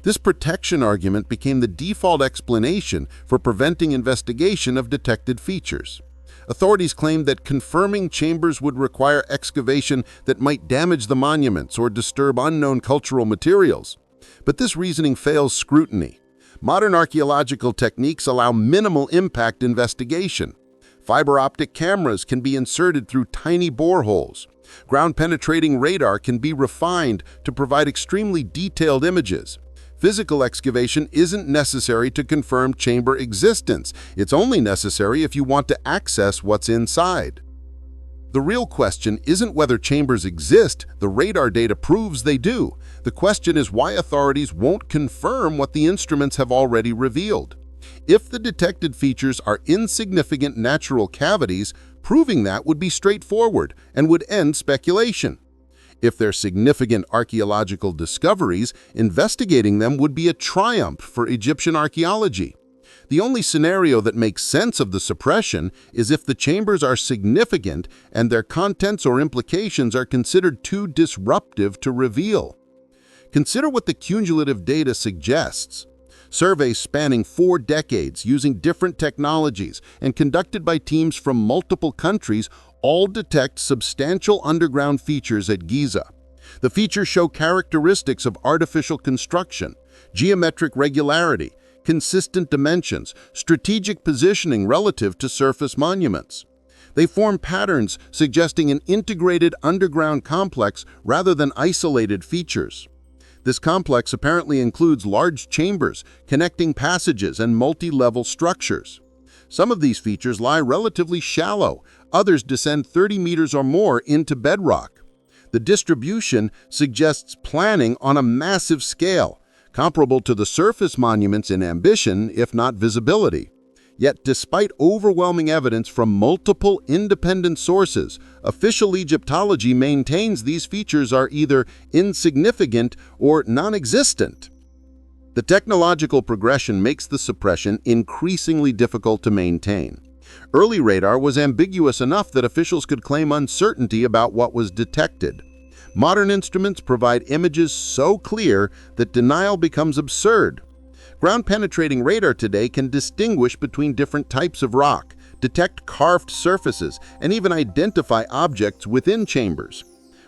This protection argument became the default explanation for preventing investigation of detected features. Authorities claimed that confirming chambers would require excavation that might damage the monuments or disturb unknown cultural materials. But this reasoning fails scrutiny. Modern archaeological techniques allow minimal impact investigation. Fiber optic cameras can be inserted through tiny boreholes. Ground-penetrating radar can be refined to provide extremely detailed images. Physical excavation isn't necessary to confirm chamber existence. It's only necessary if you want to access what's inside. The real question isn't whether chambers exist. The radar data proves they do. The question is why authorities won't confirm what the instruments have already revealed. If the detected features are insignificant natural cavities, proving that would be straightforward and would end speculation. If they're significant archaeological discoveries, investigating them would be a triumph for Egyptian archaeology. The only scenario that makes sense of the suppression is if the chambers are significant and their contents or implications are considered too disruptive to reveal. Consider what the cumulative data suggests. Surveys spanning 4 decades using different technologies and conducted by teams from multiple countries all detect substantial underground features at Giza. The features show characteristics of artificial construction, geometric regularity, consistent dimensions, strategic positioning relative to surface monuments. They form patterns suggesting an integrated underground complex rather than isolated features. This complex apparently includes large chambers, connecting passages, and multi-level structures. Some of these features lie relatively shallow, others descend 30 meters or more into bedrock. The distribution suggests planning on a massive scale, comparable to the surface monuments in ambition, if not visibility. Yet, despite overwhelming evidence from multiple independent sources, official Egyptology maintains these features are either insignificant or non-existent. The technological progression makes the suppression increasingly difficult to maintain. Early radar was ambiguous enough that officials could claim uncertainty about what was detected. Modern instruments provide images so clear that denial becomes absurd. Ground-penetrating radar today can distinguish between different types of rock, detect carved surfaces, and even identify objects within chambers.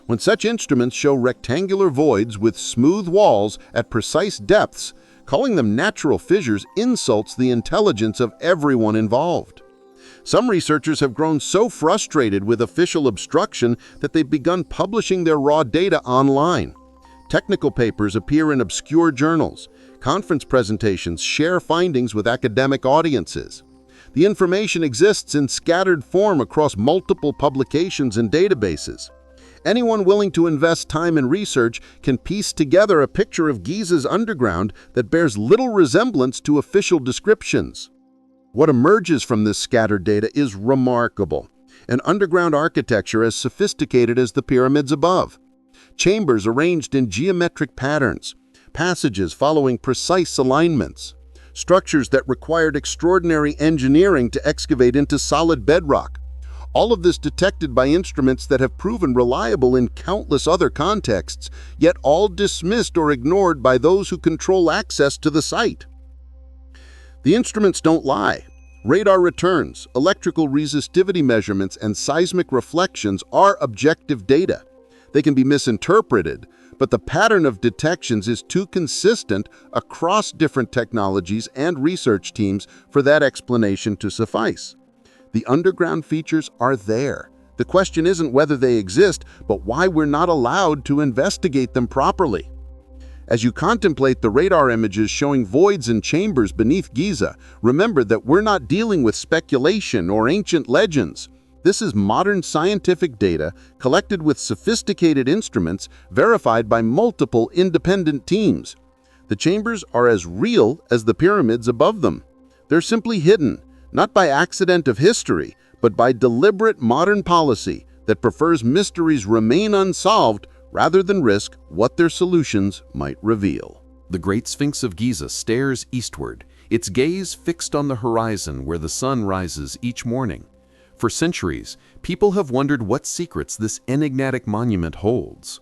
When such instruments show rectangular voids with smooth walls at precise depths, calling them natural fissures insults the intelligence of everyone involved. Some researchers have grown so frustrated with official obstruction that they've begun publishing their raw data online. Technical papers appear in obscure journals. Conference presentations share findings with academic audiences. The information exists in scattered form across multiple publications and databases. Anyone willing to invest time in research can piece together a picture of Giza's underground that bears little resemblance to official descriptions. What emerges from this scattered data is remarkable. An underground architecture as sophisticated as the pyramids above. Chambers arranged in geometric patterns, passages following precise alignments, structures that required extraordinary engineering to excavate into solid bedrock. All of this detected by instruments that have proven reliable in countless other contexts, yet all dismissed or ignored by those who control access to the site. The instruments don't lie. Radar returns, electrical resistivity measurements, and seismic reflections are objective data. They can be misinterpreted, but the pattern of detections is too consistent across different technologies and research teams for that explanation to suffice. The underground features are there. The question isn't whether they exist, but why we're not allowed to investigate them properly. As you contemplate the radar images showing voids and chambers beneath Giza, remember that we're not dealing with speculation or ancient legends. This is modern scientific data collected with sophisticated instruments verified by multiple independent teams. The chambers are as real as the pyramids above them. They're simply hidden, not by accident of history, but by deliberate modern policy that prefers mysteries remain unsolved rather than risk what their solutions might reveal. The Great Sphinx of Giza stares eastward, its gaze fixed on the horizon where the sun rises each morning. For centuries, people have wondered what secrets this enigmatic monument holds.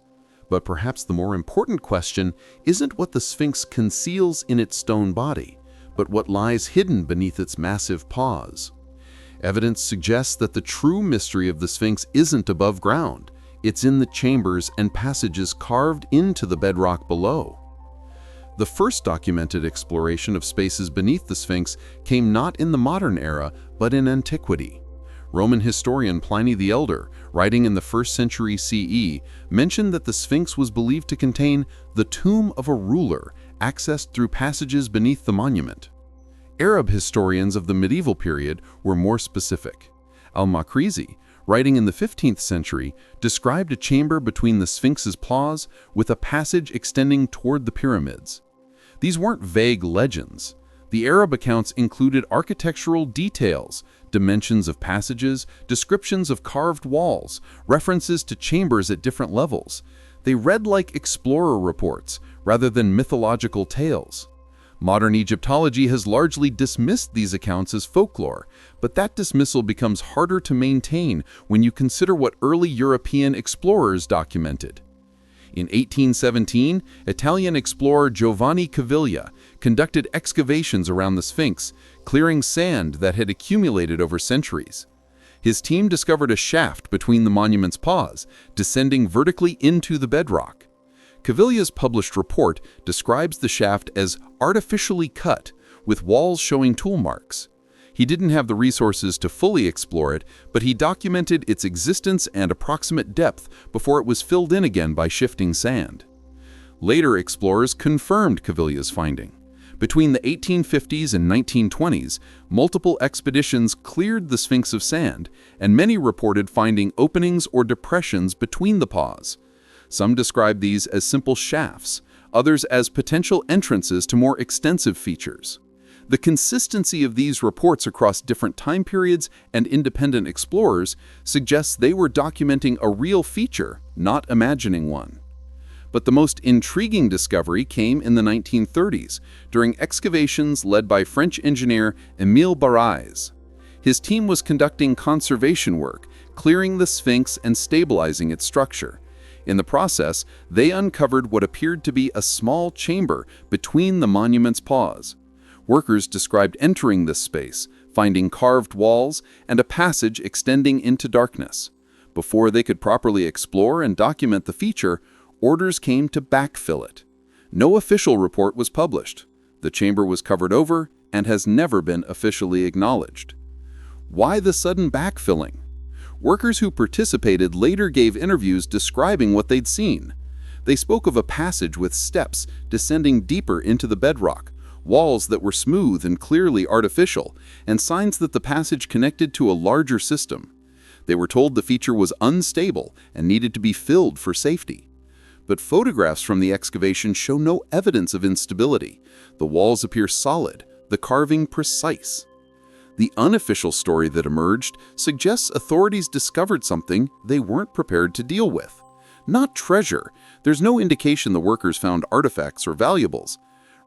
But perhaps the more important question isn't what the Sphinx conceals in its stone body, but what lies hidden beneath its massive paws. Evidence suggests that the true mystery of the Sphinx isn't above ground. It's in the chambers and passages carved into the bedrock below. The first documented exploration of spaces beneath the Sphinx came not in the modern era, but in antiquity. Roman historian Pliny the Elder, writing in the 1st century CE, mentioned that the Sphinx was believed to contain the tomb of a ruler, accessed through passages beneath the monument. Arab historians of the medieval period were more specific. Al-Makrizi, writing in the 15th century, described a chamber between the Sphinx's paws with a passage extending toward the pyramids. These weren't vague legends. The Arab accounts included architectural details, dimensions of passages, descriptions of carved walls, references to chambers at different levels. They read like explorer reports rather than mythological tales. Modern Egyptology has largely dismissed these accounts as folklore, but that dismissal becomes harder to maintain when you consider what early European explorers documented. In 1817, Italian explorer Giovanni Caviglia conducted excavations around the Sphinx, clearing sand that had accumulated over centuries. His team discovered a shaft between the monument's paws, descending vertically into the bedrock. Caviglia's published report describes the shaft as artificially cut, with walls showing tool marks. He didn't have the resources to fully explore it, but he documented its existence and approximate depth before it was filled in again by shifting sand. Later explorers confirmed Caviglia's finding. Between the 1850s and 1920s, multiple expeditions cleared the Sphinx of sand, and many reported finding openings or depressions between the paws. Some describe these as simple shafts, others as potential entrances to more extensive features. The consistency of these reports across different time periods and independent explorers suggests they were documenting a real feature, not imagining one. But the most intriguing discovery came in the 1930s, during excavations led by French engineer Émile Barrès. His team was conducting conservation work, clearing the Sphinx and stabilizing its structure. In the process, they uncovered what appeared to be a small chamber between the monument's paws. Workers described entering this space, finding carved walls and a passage extending into darkness. Before they could properly explore and document the feature, orders came to backfill it. No official report was published. The chamber was covered over and has never been officially acknowledged. Why the sudden backfilling? Workers who participated later gave interviews describing what they'd seen. They spoke of a passage with steps descending deeper into the bedrock, walls that were smooth and clearly artificial, and signs that the passage connected to a larger system. They were told the feature was unstable and needed to be filled for safety. But photographs from the excavation show no evidence of instability. The walls appear solid, the carving precise. The unofficial story that emerged suggests authorities discovered something they weren't prepared to deal with. Not treasure. There's no indication the workers found artifacts or valuables.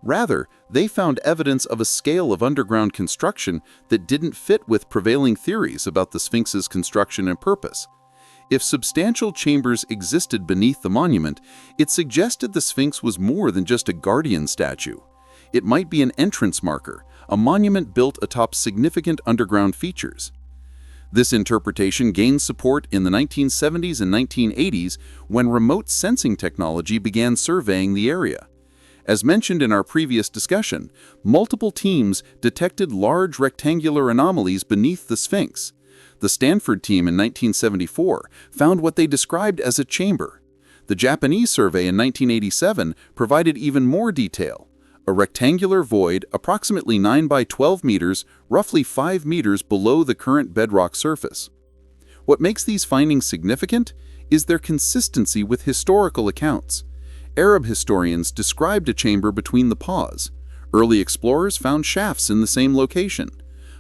Rather, they found evidence of a scale of underground construction that didn't fit with prevailing theories about the Sphinx's construction and purpose. If substantial chambers existed beneath the monument, it suggested the Sphinx was more than just a guardian statue. It might be an entrance marker, a monument built atop significant underground features. This interpretation gained support in the 1970s and 1980s when remote sensing technology began surveying the area. As mentioned in our previous discussion, multiple teams detected large rectangular anomalies beneath the Sphinx. The Stanford team in 1974 found what they described as a chamber. The Japanese survey in 1987 provided even more detail. A rectangular void approximately 9 by 12 meters, roughly 5 meters below the current bedrock surface. What makes these findings significant is their consistency with historical accounts. Arab historians described a chamber between the paws. Early explorers found shafts in the same location.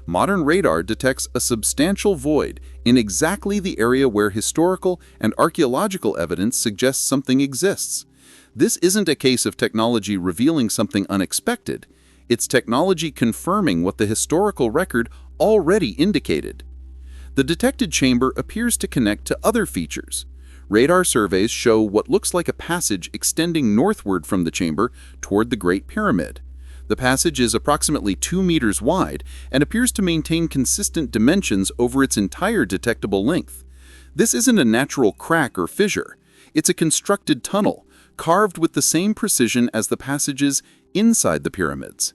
Modern radar detects a substantial void in exactly the area where historical and archaeological evidence suggests something exists. This isn't a case of technology revealing something unexpected. It's technology confirming what the historical record already indicated. The detected chamber appears to connect to other features. Radar surveys show what looks like a passage extending northward from the chamber toward the Great Pyramid. The passage is approximately 2 meters wide and appears to maintain consistent dimensions over its entire detectable length. This isn't a natural crack or fissure. It's a constructed tunnel, carved with the same precision as the passages inside the pyramids.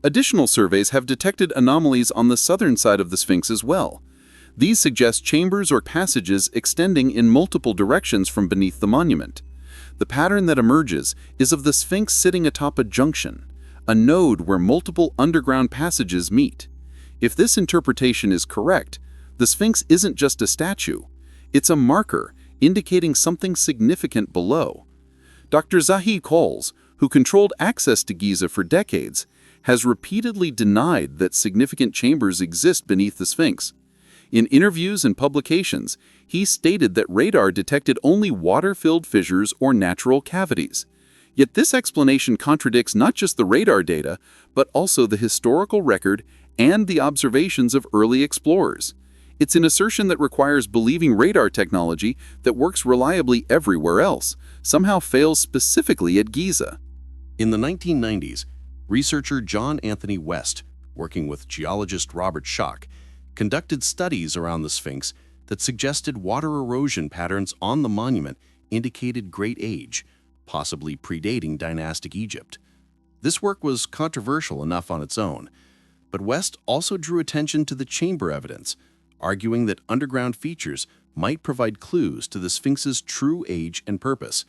Additional surveys have detected anomalies on the southern side of the Sphinx as well. These suggest chambers or passages extending in multiple directions from beneath the monument. The pattern that emerges is of the Sphinx sitting atop a junction, a node where multiple underground passages meet. If this interpretation is correct, the Sphinx isn't just a statue. It's a marker indicating something significant below. Dr. Zahi Coles, who controlled access to Giza for decades, has repeatedly denied that significant chambers exist beneath the Sphinx. In interviews and publications, he stated that radar detected only water-filled fissures or natural cavities. Yet this explanation contradicts not just the radar data, but also the historical record and the observations of early explorers. It's an assertion that requires believing radar technology that works reliably everywhere else somehow fails specifically at Giza. In the 1990s, researcher John Anthony West, working with geologist Robert Schoch, conducted studies around the Sphinx that suggested water erosion patterns on the monument indicated great age, possibly predating dynastic Egypt. This work was controversial enough on its own, but West also drew attention to the chamber evidence, arguing that underground features might provide clues to the Sphinx's true age and purpose.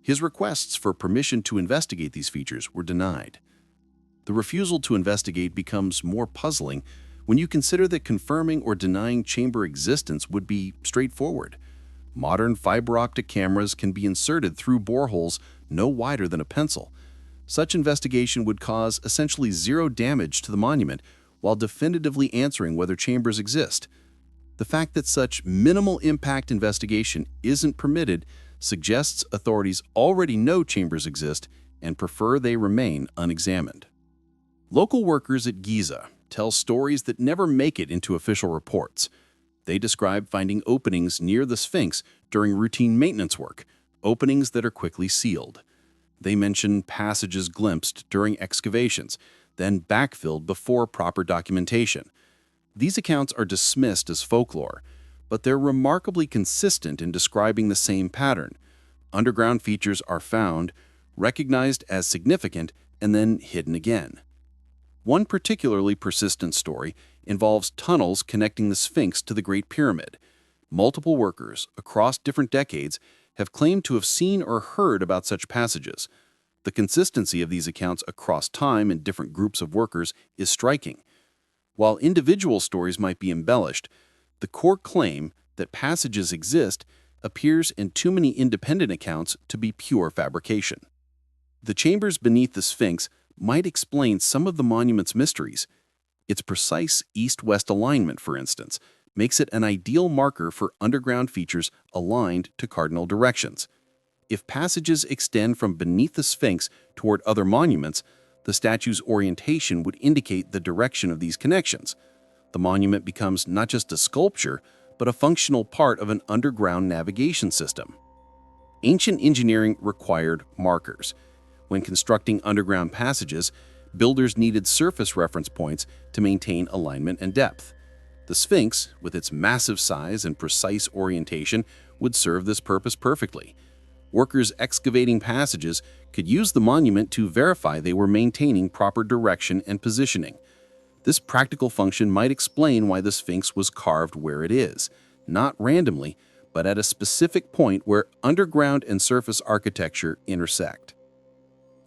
His requests for permission to investigate these features were denied. The refusal to investigate becomes more puzzling when you consider that confirming or denying chamber existence would be straightforward. Modern fiber optic cameras can be inserted through boreholes no wider than a pencil. Such investigation would cause essentially zero damage to the monument while definitively answering whether chambers exist. The fact that such minimal impact investigation isn't permitted suggests authorities already know chambers exist and prefer they remain unexamined. Local workers at Giza tell stories that never make it into official reports. They describe finding openings near the Sphinx during routine maintenance work, openings that are quickly sealed. They mention passages glimpsed during excavations, then backfilled before proper documentation. These accounts are dismissed as folklore, but they're remarkably consistent in describing the same pattern. Underground features are found, recognized as significant, and then hidden again. One particularly persistent story involves tunnels connecting the Sphinx to the Great Pyramid. Multiple workers across different decades have claimed to have seen or heard about such passages. The consistency of these accounts across time and different groups of workers is striking. While individual stories might be embellished, the core claim that passages exist appears in too many independent accounts to be pure fabrication. The chambers beneath the Sphinx might explain some of the monument's mysteries. Its precise east-west alignment, for instance, makes it an ideal marker for underground features aligned to cardinal directions. If passages extend from beneath the Sphinx toward other monuments, the statue's orientation would indicate the direction of these connections. The monument becomes not just a sculpture, but a functional part of an underground navigation system. Ancient engineering required markers. When constructing underground passages, builders needed surface reference points to maintain alignment and depth. The Sphinx, with its massive size and precise orientation, would serve this purpose perfectly. Workers excavating passages could use the monument to verify they were maintaining proper direction and positioning. This practical function might explain why the Sphinx was carved where it is, not randomly, but at a specific point where underground and surface architecture intersect.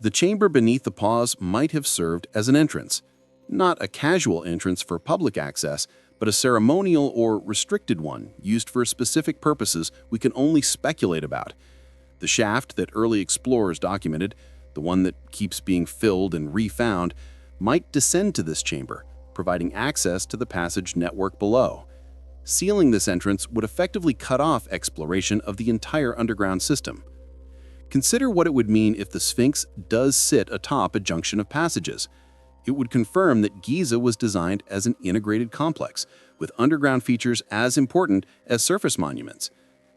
The chamber beneath the pause might have served as an entrance, not a casual entrance for public access, but a ceremonial or restricted one used for specific purposes we can only speculate about. The shaft that early explorers documented, the one that keeps being filled and refound, might descend to this chamber, providing access to the passage network below. Sealing this entrance would effectively cut off exploration of the entire underground system. Consider what it would mean if the Sphinx does sit atop a junction of passages. It would confirm that Giza was designed as an integrated complex, with underground features as important as surface monuments.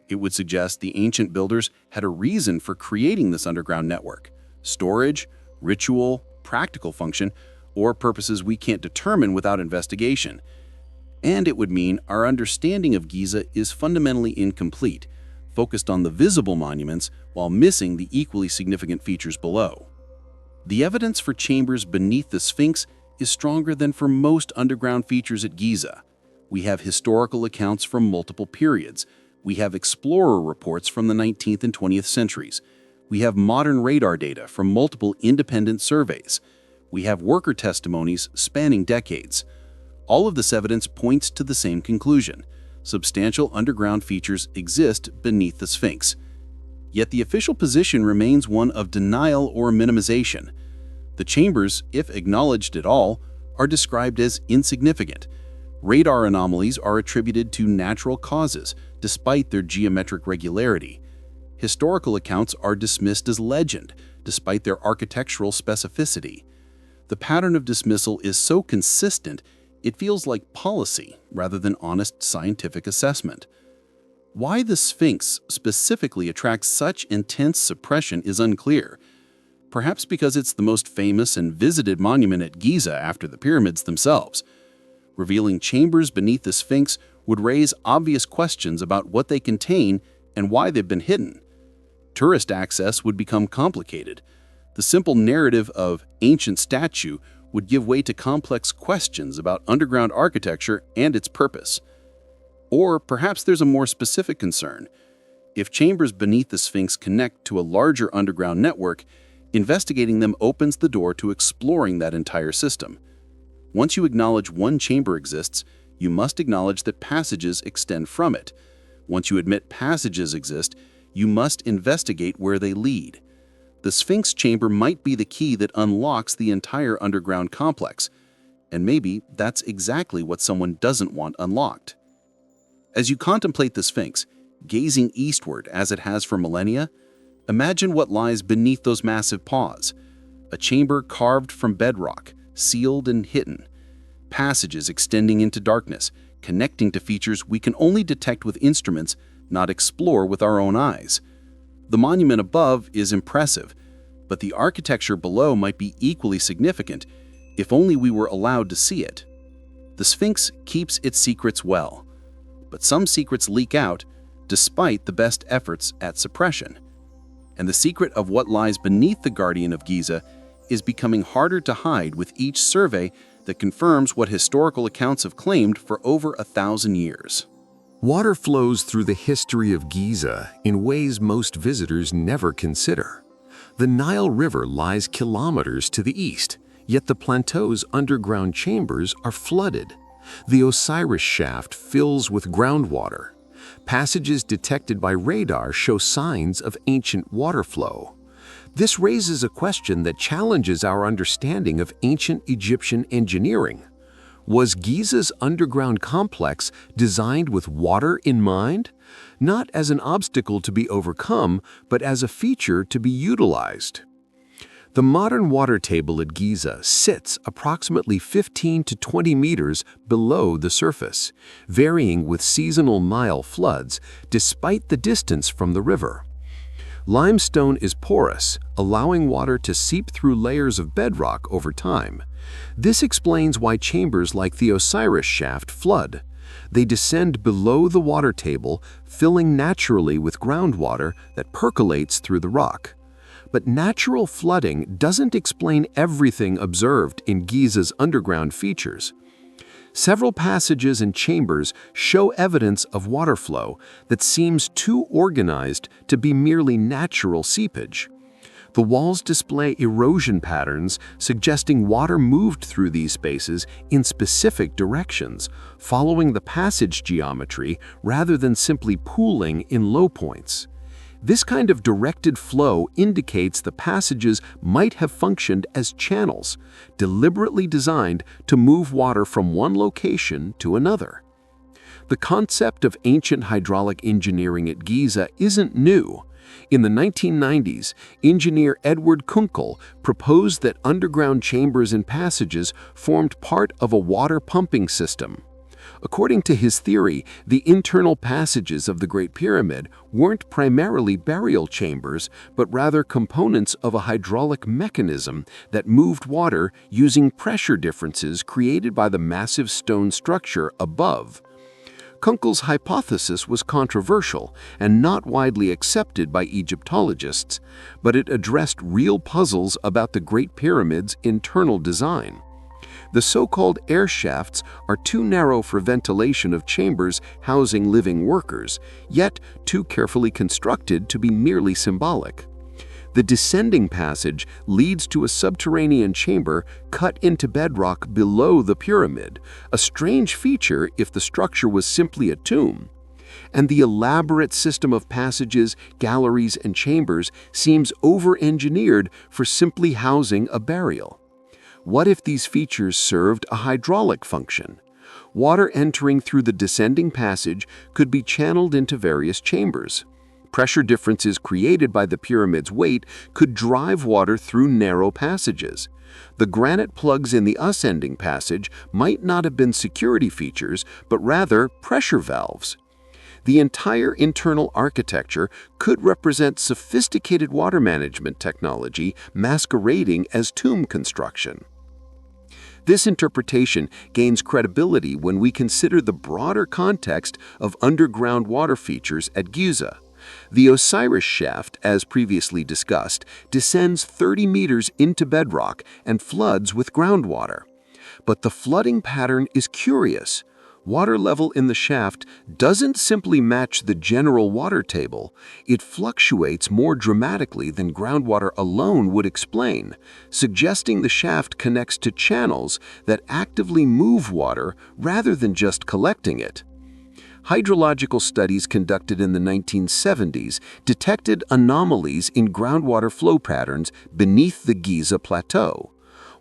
It would suggest the ancient builders had a reason for creating this underground network: storage, ritual, practical function, or purposes we can't determine without investigation. And it would mean our understanding of Giza is fundamentally incomplete, focused on the visible monuments while missing the equally significant features below. The evidence for chambers beneath the Sphinx is stronger than for most underground features at Giza. We have historical accounts from multiple periods. We have explorer reports from the 19th and 20th centuries. We have modern radar data from multiple independent surveys. We have worker testimonies spanning decades. All of this evidence points to the same conclusion: substantial underground features exist beneath the Sphinx. Yet the official position remains one of denial or minimization. The chambers, if acknowledged at all, are described as insignificant. Radar anomalies are attributed to natural causes, despite their geometric regularity. Historical accounts are dismissed as legend, despite their architectural specificity. The pattern of dismissal is so consistent, it feels like policy rather than honest scientific assessment. Why the Sphinx specifically attracts such intense suppression is unclear. Perhaps because it's the most famous and visited monument at Giza after the pyramids themselves. Revealing chambers beneath the Sphinx would raise obvious questions about what they contain and why they've been hidden. Tourist access would become complicated. The simple narrative of ancient statue would give way to complex questions about underground architecture and its purpose. Or perhaps there's a more specific concern. If chambers beneath the Sphinx connect to a larger underground network, investigating them opens the door to exploring that entire system. Once you acknowledge one chamber exists, you must acknowledge that passages extend from it. Once you admit passages exist, you must investigate where they lead. The Sphinx chamber might be the key that unlocks the entire underground complex, and maybe that's exactly what someone doesn't want unlocked. As you contemplate the Sphinx, gazing eastward as it has for millennia, imagine what lies beneath those massive paws: a chamber carved from bedrock, sealed and hidden, passages extending into darkness, connecting to features we can only detect with instruments, not explore with our own eyes. The monument above is impressive, but the architecture below might be equally significant if only we were allowed to see it. The The Sphinx keeps its secrets well, but some secrets leak out despite the best efforts at suppression. And the secret of what lies beneath the Guardian of Giza is becoming harder to hide with each survey that confirms what historical accounts have claimed for over 1,000 years. Water flows through the history of Giza in ways most visitors never consider. The Nile River lies kilometers to the east, yet the plateau's underground chambers are flooded. The Osiris shaft fills with groundwater. Passages detected by radar show signs of ancient water flow. This raises a question that challenges our understanding of ancient Egyptian engineering. Was Giza's underground complex designed with water in mind? Not as an obstacle to be overcome, but as a feature to be utilized. The modern water table at Giza sits approximately 15 to 20 meters below the surface, varying with seasonal Nile floods despite the distance from the river. Limestone is porous, allowing water to seep through layers of bedrock over time. This explains why chambers like the Osiris shaft flood. They descend below the water table, filling naturally with groundwater that percolates through the rock. But natural flooding doesn't explain everything observed in Giza's underground features. Several passages and chambers show evidence of water flow that seems too organized to be merely natural seepage. The walls display erosion patterns suggesting water moved through these spaces in specific directions, following the passage geometry rather than simply pooling in low points. This kind of directed flow indicates the passages might have functioned as channels, deliberately designed to move water from one location to another. The concept of ancient hydraulic engineering at Giza isn't new. In the 1990s, engineer Edward Kunkel proposed that underground chambers and passages formed part of a water pumping system. According to his theory, the internal passages of the Great Pyramid weren't primarily burial chambers, but rather components of a hydraulic mechanism that moved water using pressure differences created by the massive stone structure above. Kunkel's hypothesis was controversial and not widely accepted by Egyptologists, but it addressed real puzzles about the Great Pyramid's internal design. The so-called air shafts are too narrow for ventilation of chambers housing living workers, yet too carefully constructed to be merely symbolic. The descending passage leads to a subterranean chamber cut into bedrock below the pyramid, a strange feature if the structure was simply a tomb. And the elaborate system of passages, galleries, and chambers seems over-engineered for simply housing a burial. What if these features served a hydraulic function? Water entering through the descending passage could be channeled into various chambers. Pressure differences created by the pyramid's weight could drive water through narrow passages. The granite plugs in the ascending passage might not have been security features, but rather pressure valves. The entire internal architecture could represent sophisticated water management technology masquerading as tomb construction. This interpretation gains credibility when we consider the broader context of underground water features at Giza. The Osiris shaft, as previously discussed, descends 30 meters into bedrock and floods with groundwater. But the flooding pattern is curious. Water level in the shaft doesn't simply match the general water table, it fluctuates more dramatically than groundwater alone would explain, suggesting the shaft connects to channels that actively move water rather than just collecting it. Hydrological studies conducted in the 1970s detected anomalies in groundwater flow patterns beneath the Giza Plateau.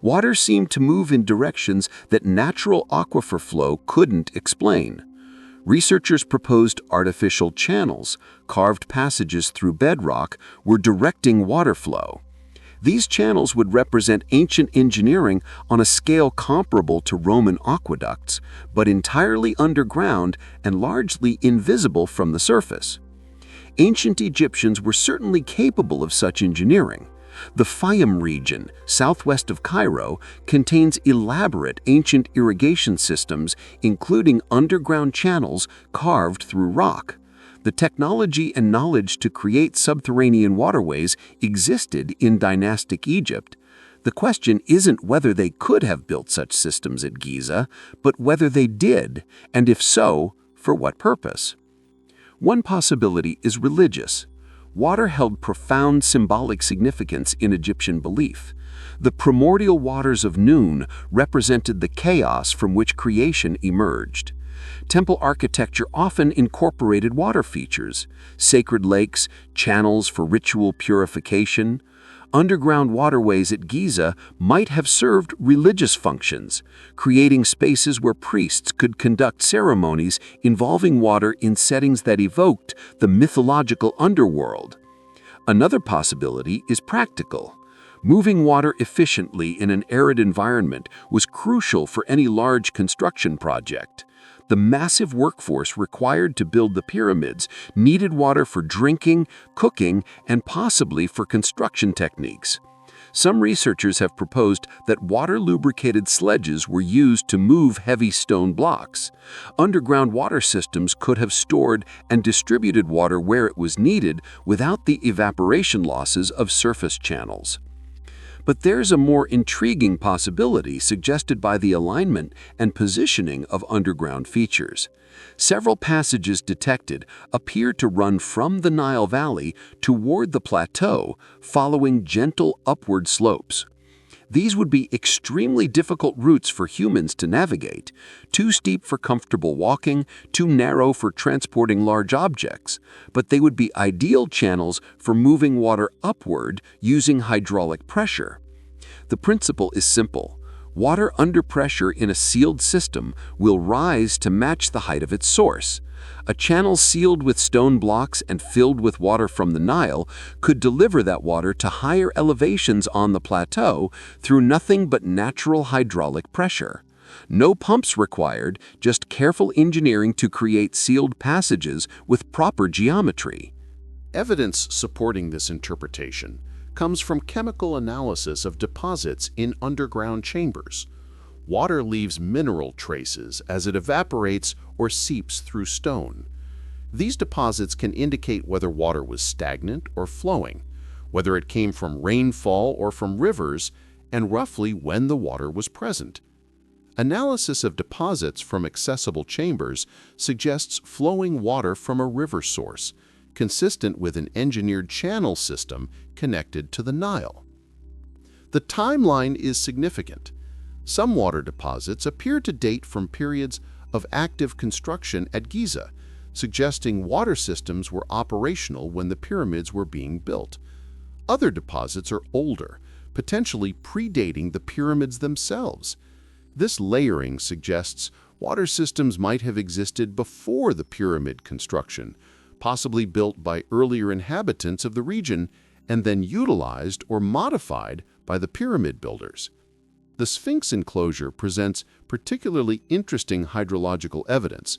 Water seemed to move in directions that natural aquifer flow couldn't explain. Researchers proposed artificial channels, carved passages through bedrock, were directing water flow. These channels would represent ancient engineering on a scale comparable to Roman aqueducts, but entirely underground and largely invisible from the surface. Ancient Egyptians were certainly capable of such engineering, The Fayum region, southwest of Cairo, contains elaborate ancient irrigation systems, including underground channels carved through rock. The technology and knowledge to create subterranean waterways existed in dynastic Egypt. The question isn't whether they could have built such systems at Giza, but whether they did, and if so, for what purpose. One possibility is religious. Water held profound symbolic significance in Egyptian belief. The primordial waters of Nun represented the chaos from which creation emerged. Temple architecture often incorporated water features, sacred lakes, channels for ritual purification. Underground waterways at Giza might have served religious functions, creating spaces where priests could conduct ceremonies involving water in settings that evoked the mythological underworld. Another possibility is practical. Moving water efficiently in an arid environment was crucial for any large construction project. The massive workforce required to build the pyramids needed water for drinking, cooking, and possibly for construction techniques. Some researchers have proposed that water-lubricated sledges were used to move heavy stone blocks. Underground water systems could have stored and distributed water where it was needed without the evaporation losses of surface channels. But there's a more intriguing possibility suggested by the alignment and positioning of underground features. Several passages detected appear to run from the Nile Valley toward the plateau, following gentle upward slopes. These would be extremely difficult routes for humans to navigate, too steep for comfortable walking, too narrow for transporting large objects, but they would be ideal channels for moving water upward using hydraulic pressure. The principle is simple. Water under pressure in a sealed system will rise to match the height of its source. A channel sealed with stone blocks and filled with water from the Nile could deliver that water to higher elevations on the plateau through nothing but natural hydraulic pressure. No pumps required, just careful engineering to create sealed passages with proper geometry. Evidence supporting this interpretation comes from chemical analysis of deposits in underground chambers. Water leaves mineral traces as it evaporates or seeps through stone. These deposits can indicate whether water was stagnant or flowing, whether it came from rainfall or from rivers, and roughly when the water was present. Analysis of deposits from accessible chambers suggests flowing water from a river source, consistent with an engineered channel system connected to the Nile. The timeline is significant. Some water deposits appear to date from periods of active construction at Giza, suggesting water systems were operational when the pyramids were being built. Other deposits are older, potentially predating the pyramids themselves. This layering suggests water systems might have existed before the pyramid construction, possibly built by earlier inhabitants of the region and then utilized or modified by the pyramid builders. The Sphinx enclosure presents particularly interesting hydrological evidence.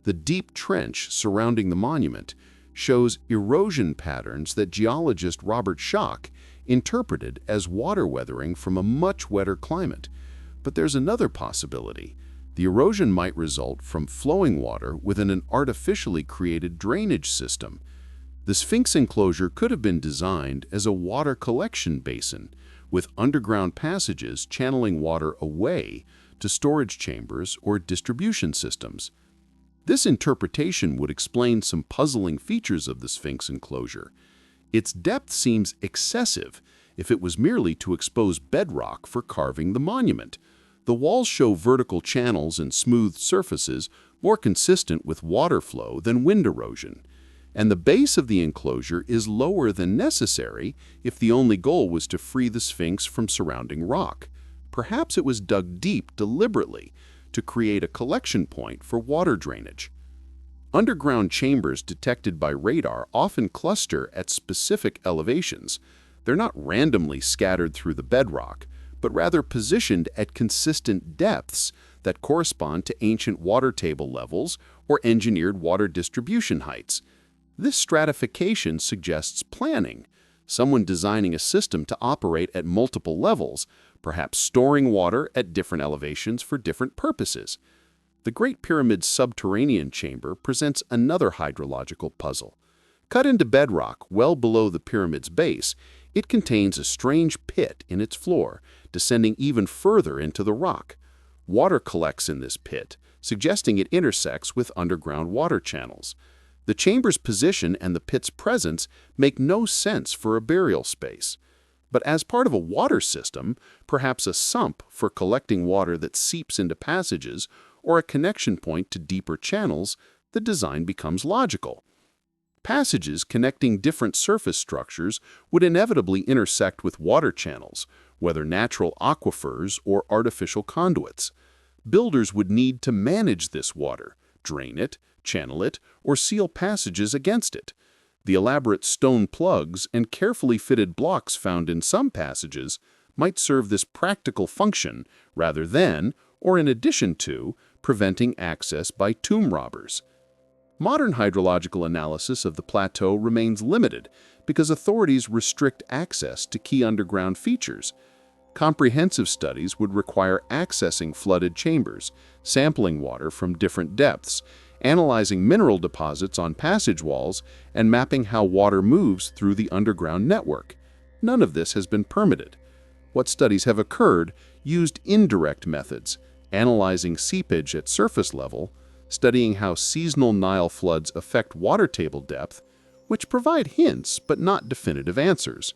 The deep trench surrounding the monument shows erosion patterns that geologist Robert Schoch interpreted as water weathering from a much wetter climate. But there's another possibility. The erosion might result from flowing water within an artificially created drainage system. The Sphinx enclosure could have been designed as a water collection basin, with underground passages channeling water away to storage chambers or distribution systems. This interpretation would explain some puzzling features of the Sphinx enclosure. Its depth seems excessive if it was merely to expose bedrock for carving the monument. The walls show vertical channels and smooth surfaces more consistent with water flow than wind erosion. And the base of the enclosure is lower than necessary if the only goal was to free the Sphinx from surrounding rock. Perhaps it was dug deep deliberately to create a collection point for water drainage. Underground chambers detected by radar often cluster at specific elevations. They're not randomly scattered through the bedrock, but rather positioned at consistent depths that correspond to ancient water table levels or engineered water distribution heights. This stratification suggests planning. someone designing a system to operate at multiple levels, perhaps storing water at different elevations for different purposes. The Great Pyramid's subterranean chamber presents another hydrological puzzle. Cut into bedrock well below the pyramid's base, it contains a strange pit in its floor, descending even further into the rock. Water collects in this pit, suggesting it intersects with underground water channels. The chamber's position and the pit's presence make no sense for a burial space. But as part of a water system, perhaps a sump for collecting water that seeps into passages, or a connection point to deeper channels, the design becomes logical. Passages connecting different surface structures would inevitably intersect with water channels, whether natural aquifers or artificial conduits. Builders would need to manage this water, drain it, channel it, or seal passages against it. The elaborate stone plugs and carefully fitted blocks found in some passages might serve this practical function rather than, or in addition to, preventing access by tomb robbers. Modern hydrological analysis of the plateau remains limited because authorities restrict access to key underground features. Comprehensive studies would require accessing flooded chambers, sampling water from different depths, analyzing mineral deposits on passage walls, and mapping how water moves through the underground network. None of this has been permitted. What studies have occurred used indirect methods, analyzing seepage at surface level, studying how seasonal Nile floods affect water table depth, which provide hints but not definitive answers.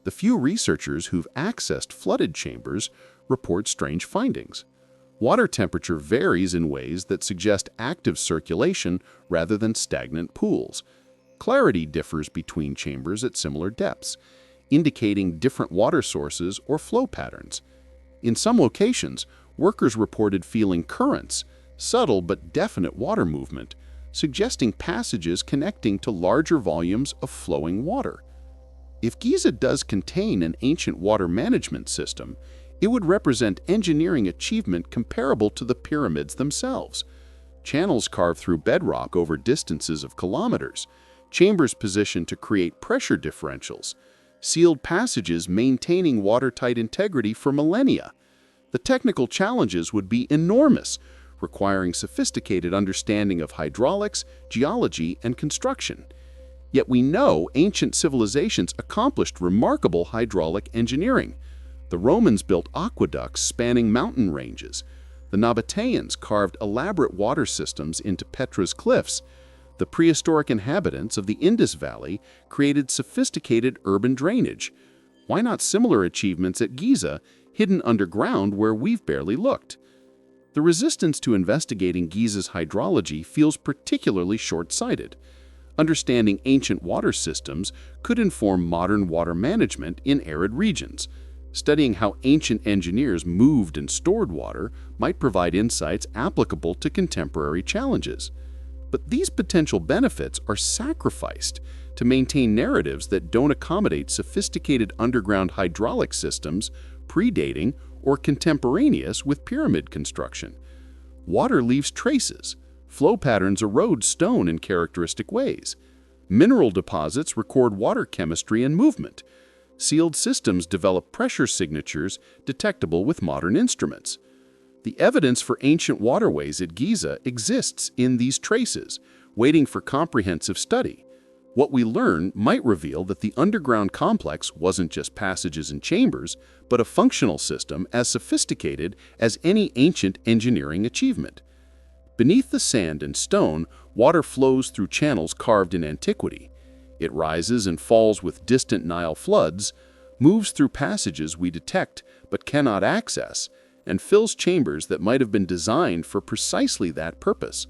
The few researchers who've accessed flooded chambers report strange findings. Water temperature varies in ways that suggest active circulation rather than stagnant pools. Clarity differs between chambers at similar depths, indicating different water sources or flow patterns. In some locations, workers reported feeling currents, subtle but definite water movement, suggesting passages connecting to larger volumes of flowing water. If Giza does contain an ancient water management system, it would represent engineering achievement comparable to the pyramids themselves. Channels carved through bedrock over distances of kilometers, chambers positioned to create pressure differentials, sealed passages maintaining watertight integrity for millennia. The technical challenges would be enormous, requiring sophisticated understanding of hydraulics, geology, and construction. Yet we know ancient civilizations accomplished remarkable hydraulic engineering. The Romans built aqueducts spanning mountain ranges. The Nabateans carved elaborate water systems into Petra's cliffs. The prehistoric inhabitants of the Indus Valley created sophisticated urban drainage. Why not similar achievements at Giza, hidden underground where we've barely looked? The resistance to investigating Giza's hydrology feels particularly short-sighted. Understanding ancient water systems could inform modern water management in arid regions. Studying how ancient engineers moved and stored water might provide insights applicable to contemporary challenges. But these potential benefits are sacrificed to maintain narratives that don't accommodate sophisticated underground hydraulic systems predating or contemporaneous with pyramid construction. Water leaves traces. Flow patterns erode stone in characteristic ways. Mineral deposits record water chemistry and movement. Sealed systems develop pressure signatures detectable with modern instruments. The evidence for ancient waterways at Giza exists in these traces, waiting for comprehensive study. What we learn might reveal that the underground complex wasn't just passages and chambers, but a functional system as sophisticated as any ancient engineering achievement. Beneath the sand and stone, water flows through channels carved in antiquity. It rises and falls with distant Nile floods, moves through passages we detect but cannot access, and fills chambers that might have been designed for precisely that purpose.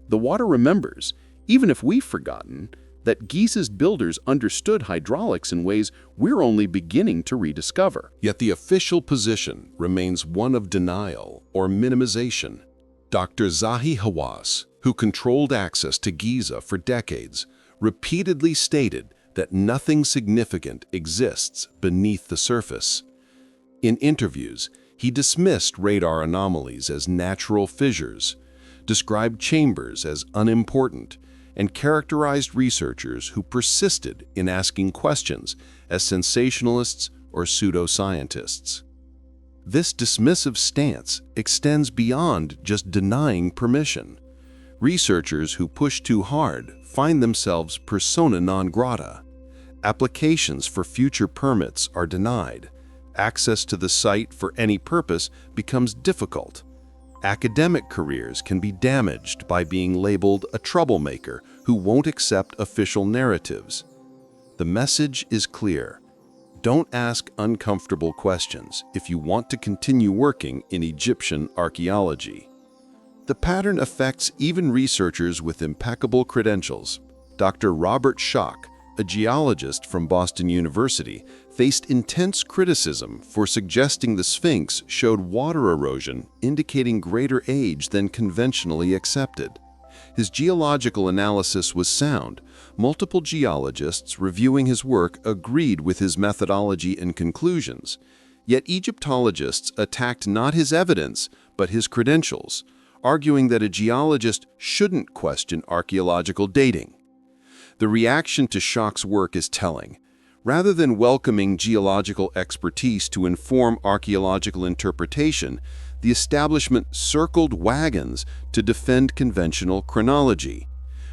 The water remembers, even if we've forgotten, that Giza's builders understood hydraulics in ways we're only beginning to rediscover. Yet the official position remains one of denial or minimization. Dr. Zahi Hawass, who controlled access to Giza for decades, repeatedly stated that nothing significant exists beneath the surface. In interviews, he dismissed radar anomalies as natural fissures, described chambers as unimportant, and characterized researchers who persisted in asking questions as sensationalists or pseudoscientists. This dismissive stance extends beyond just denying permission. Researchers who push too hard find themselves persona non grata. Applications for future permits are denied. Access to the site for any purpose becomes difficult. Academic careers can be damaged by being labeled a troublemaker who won't accept official narratives. The message is clear. Don't ask uncomfortable questions if you want to continue working in Egyptian archaeology. The pattern affects even researchers with impeccable credentials. Dr. Robert Schoch, a geologist from Boston University, faced intense criticism for suggesting the Sphinx showed water erosion indicating greater age than conventionally accepted. His geological analysis was sound. Multiple geologists reviewing his work agreed with his methodology and conclusions. Yet Egyptologists attacked not his evidence, but his credentials, arguing that a geologist shouldn't question archaeological dating. The reaction to Schoch's work is telling. Rather than welcoming geological expertise to inform archaeological interpretation, the establishment circled wagons to defend conventional chronology.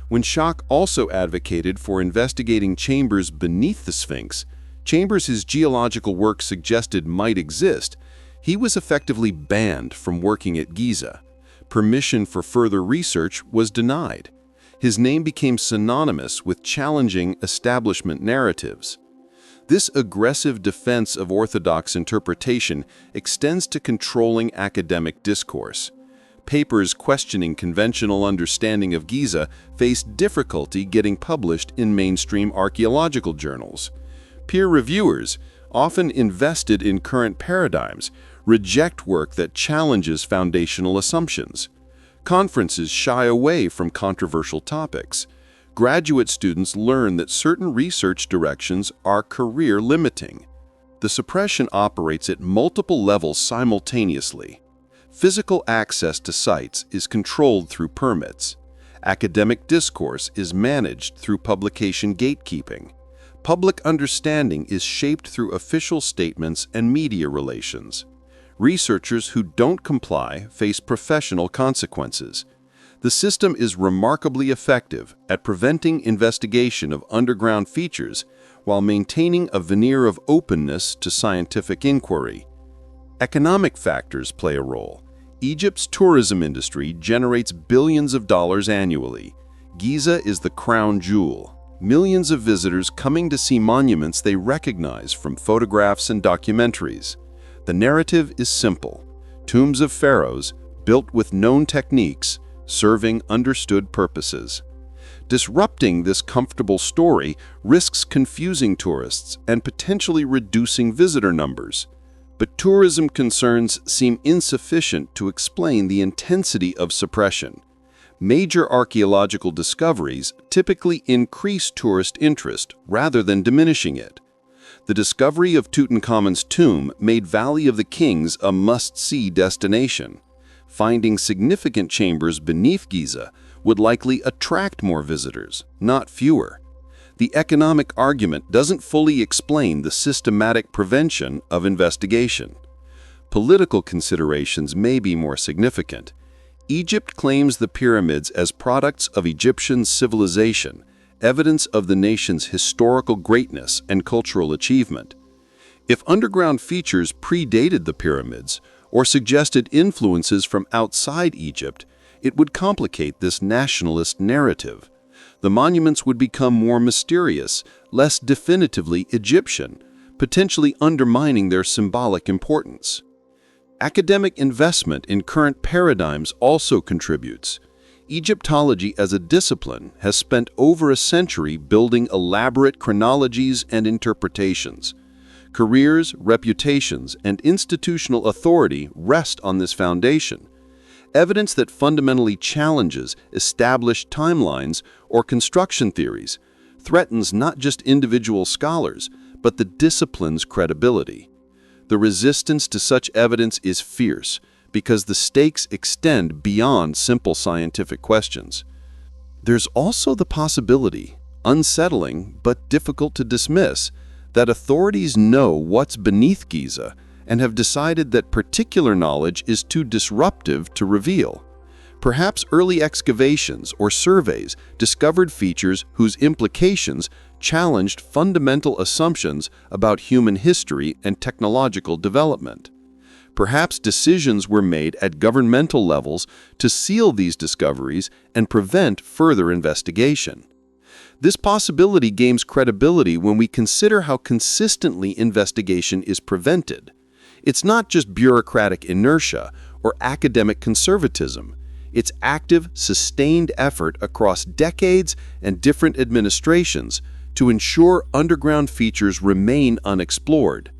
When Schoch also advocated for investigating chambers beneath the Sphinx, chambers his geological work suggested might exist, he was effectively banned from working at Giza. Permission for further research was denied. His name became synonymous with challenging establishment narratives. This aggressive defense of orthodox interpretation extends to controlling academic discourse. Papers questioning conventional understanding of Giza faced difficulty getting published in mainstream archaeological journals. Peer reviewers, often invested in current paradigms, reject work that challenges foundational assumptions. Conferences shy away from controversial topics. Graduate students learn that certain research directions are career-limiting. The suppression operates at multiple levels simultaneously. Physical access to sites is controlled through permits. Academic discourse is managed through publication gatekeeping. Public understanding is shaped through official statements and media relations. Researchers who don't comply face professional consequences. The system is remarkably effective at preventing investigation of underground features while maintaining a veneer of openness to scientific inquiry. Economic factors play a role. Egypt's tourism industry generates billions of dollars annually. Giza is the crown jewel. Millions of visitors coming to see monuments they recognize from photographs and documentaries. The narrative is simple. Tombs of pharaohs, built with known techniques, serving understood purposes. Disrupting this comfortable story risks confusing tourists and potentially reducing visitor numbers. But tourism concerns seem insufficient to explain the intensity of suppression. Major archaeological discoveries typically increase tourist interest rather than diminishing it. The discovery of Tutankhamun's tomb made Valley of the Kings a must-see destination. Finding significant chambers beneath Giza would likely attract more visitors, not fewer. The economic argument doesn't fully explain the systematic prevention of investigation. Political considerations may be more significant. Egypt claims the pyramids as products of Egyptian civilization, evidence of the nation's historical greatness and cultural achievement. If underground features predated the pyramids or suggested influences from outside Egypt, it would complicate this nationalist narrative. The monuments would become more mysterious, less definitively Egyptian, potentially undermining their symbolic importance. Academic investment in current paradigms also contributes. Egyptology as a discipline has spent over a century building elaborate chronologies and interpretations. Careers, reputations, and institutional authority rest on this foundation. Evidence that fundamentally challenges established timelines or construction theories threatens not just individual scholars, but the discipline's credibility. The resistance to such evidence is fierce because the stakes extend beyond simple scientific questions. There's also the possibility, unsettling but difficult to dismiss, that authorities know what's beneath Giza and have decided that particular knowledge is too disruptive to reveal. Perhaps early excavations or surveys discovered features whose implications challenged fundamental assumptions about human history and technological development. Perhaps decisions were made at governmental levels to seal these discoveries and prevent further investigation. This possibility gains credibility when we consider how consistently investigation is prevented. It's not just bureaucratic inertia or academic conservatism. It's active, sustained effort across decades and different administrations to ensure underground features remain unexplored.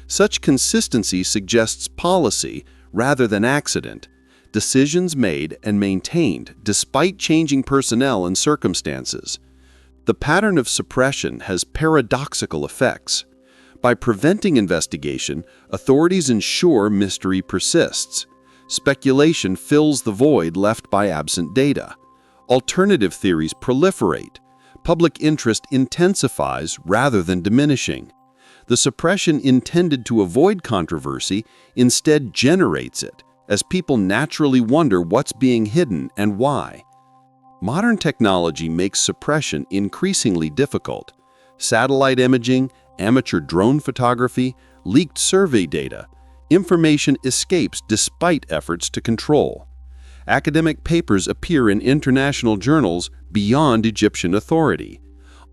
Such consistency suggests policy rather than accident, decisions made and maintained despite changing personnel and circumstances. The pattern of suppression has paradoxical effects. By preventing investigation, authorities ensure mystery persists. Speculation fills the void left by absent data. Alternative theories proliferate. Public interest intensifies rather than diminishing. The suppression intended to avoid controversy instead generates it, as people naturally wonder what's being hidden and why. Modern technology makes suppression increasingly difficult. Satellite imaging, amateur drone photography, leaked survey data. Information escapes despite efforts to control. Academic papers appear in international journals beyond Egyptian authority.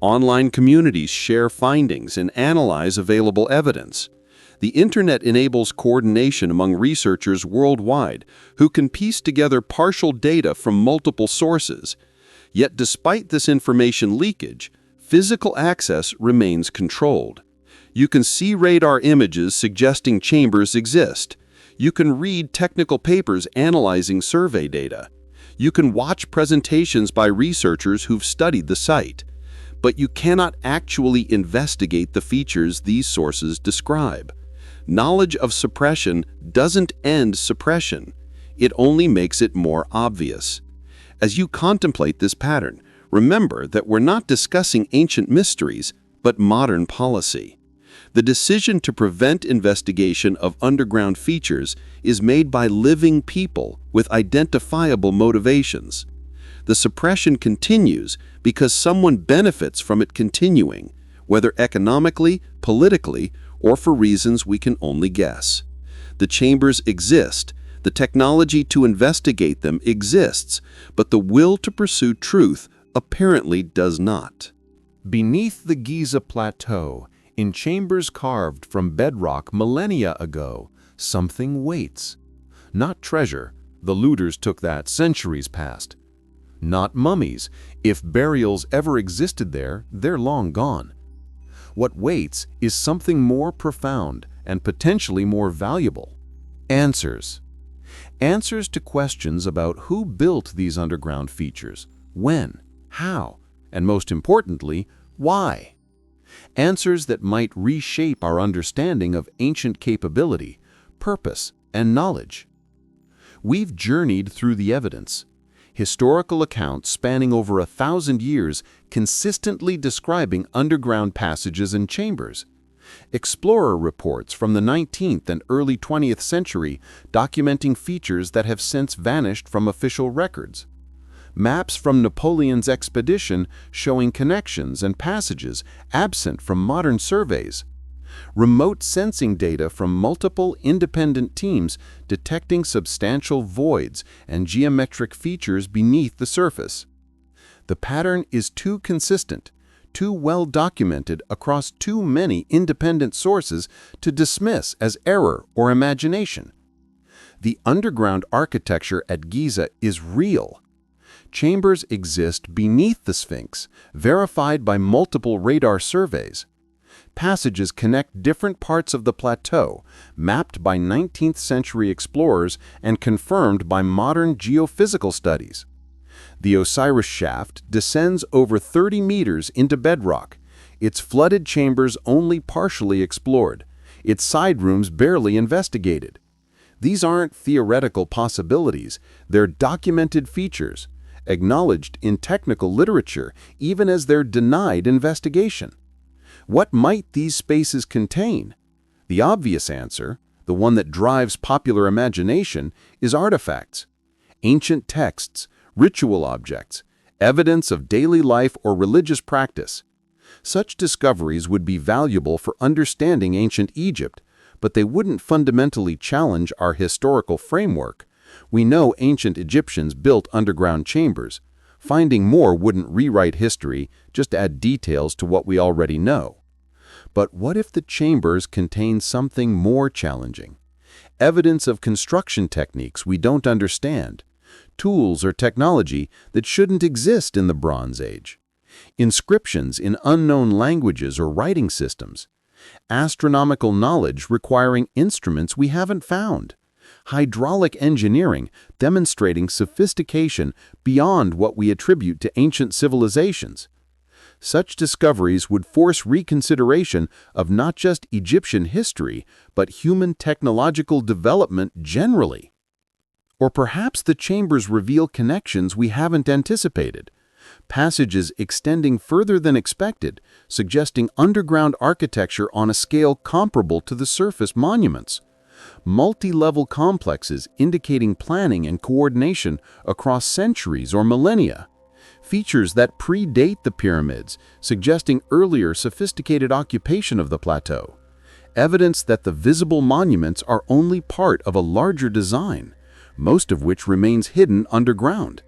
Online communities share findings and analyze available evidence. The Internet enables coordination among researchers worldwide who can piece together partial data from multiple sources. Yet despite this information leakage, physical access remains controlled. You can see radar images suggesting chambers exist. You can read technical papers analyzing survey data. You can watch presentations by researchers who've studied the site. But you cannot actually investigate the features these sources describe. Knowledge of suppression doesn't end suppression. It only makes it more obvious. As you contemplate this pattern, remember that we're not discussing ancient mysteries, but modern policy. The decision to prevent investigation of underground features is made by living people with identifiable motivations. The suppression continues because someone benefits from it continuing, whether economically, politically, or for reasons we can only guess. The chambers exist, the technology to investigate them exists, but the will to pursue truth apparently does not. Beneath the Giza Plateau, in chambers carved from bedrock millennia ago, something waits. Not treasure, the looters took that centuries past. Not mummies, if burials ever existed there, they're long gone. What waits is something more profound and potentially more valuable. Answers. Answers to questions about who built these underground features, when, how, and most importantly, why. Answers that might reshape our understanding of ancient capability, purpose, and knowledge. We've journeyed through the evidence. Historical accounts spanning over 1,000 years consistently describing underground passages and chambers. Explorer reports from the 19th and early 20th century documenting features that have since vanished from official records. Maps from Napoleon's expedition showing connections and passages absent from modern surveys. Remote sensing data from multiple independent teams detecting substantial voids and geometric features beneath the surface. The pattern is too consistent, too well documented across too many independent sources to dismiss as error or imagination. The underground architecture at Giza is real. Chambers exist beneath the Sphinx, verified by multiple radar surveys. Passages connect different parts of the plateau, mapped by 19th century explorers and confirmed by modern geophysical studies. The Osiris shaft descends over 30 meters into bedrock, its flooded chambers only partially explored, its side rooms barely investigated. These aren't theoretical possibilities, they're documented features. acknowledged in technical literature, even as they're denied investigation. What might these spaces contain? The obvious answer, the one that drives popular imagination, is artifacts. Ancient texts, ritual objects, evidence of daily life or religious practice. Such discoveries would be valuable for understanding ancient Egypt, but they wouldn't fundamentally challenge our historical framework. We know ancient Egyptians built underground chambers. Finding more wouldn't rewrite history, just add details to what we already know. But what if the chambers contain something more challenging? Evidence of construction techniques we don't understand. Tools or technology that shouldn't exist in the Bronze Age. Inscriptions in unknown languages or writing systems. Astronomical knowledge requiring instruments we haven't found. Hydraulic engineering demonstrating sophistication beyond what we attribute to ancient civilizations. Such discoveries would force reconsideration of not just Egyptian history, but human technological development generally. Or perhaps the chambers reveal connections we haven't anticipated. Passages extending further than expected, suggesting underground architecture on a scale comparable to the surface monuments. Multi-level complexes indicating planning and coordination across centuries or millennia. Features that predate the pyramids, suggesting earlier sophisticated occupation of the plateau. Evidence that the visible monuments are only part of a larger design, most of which remains hidden underground.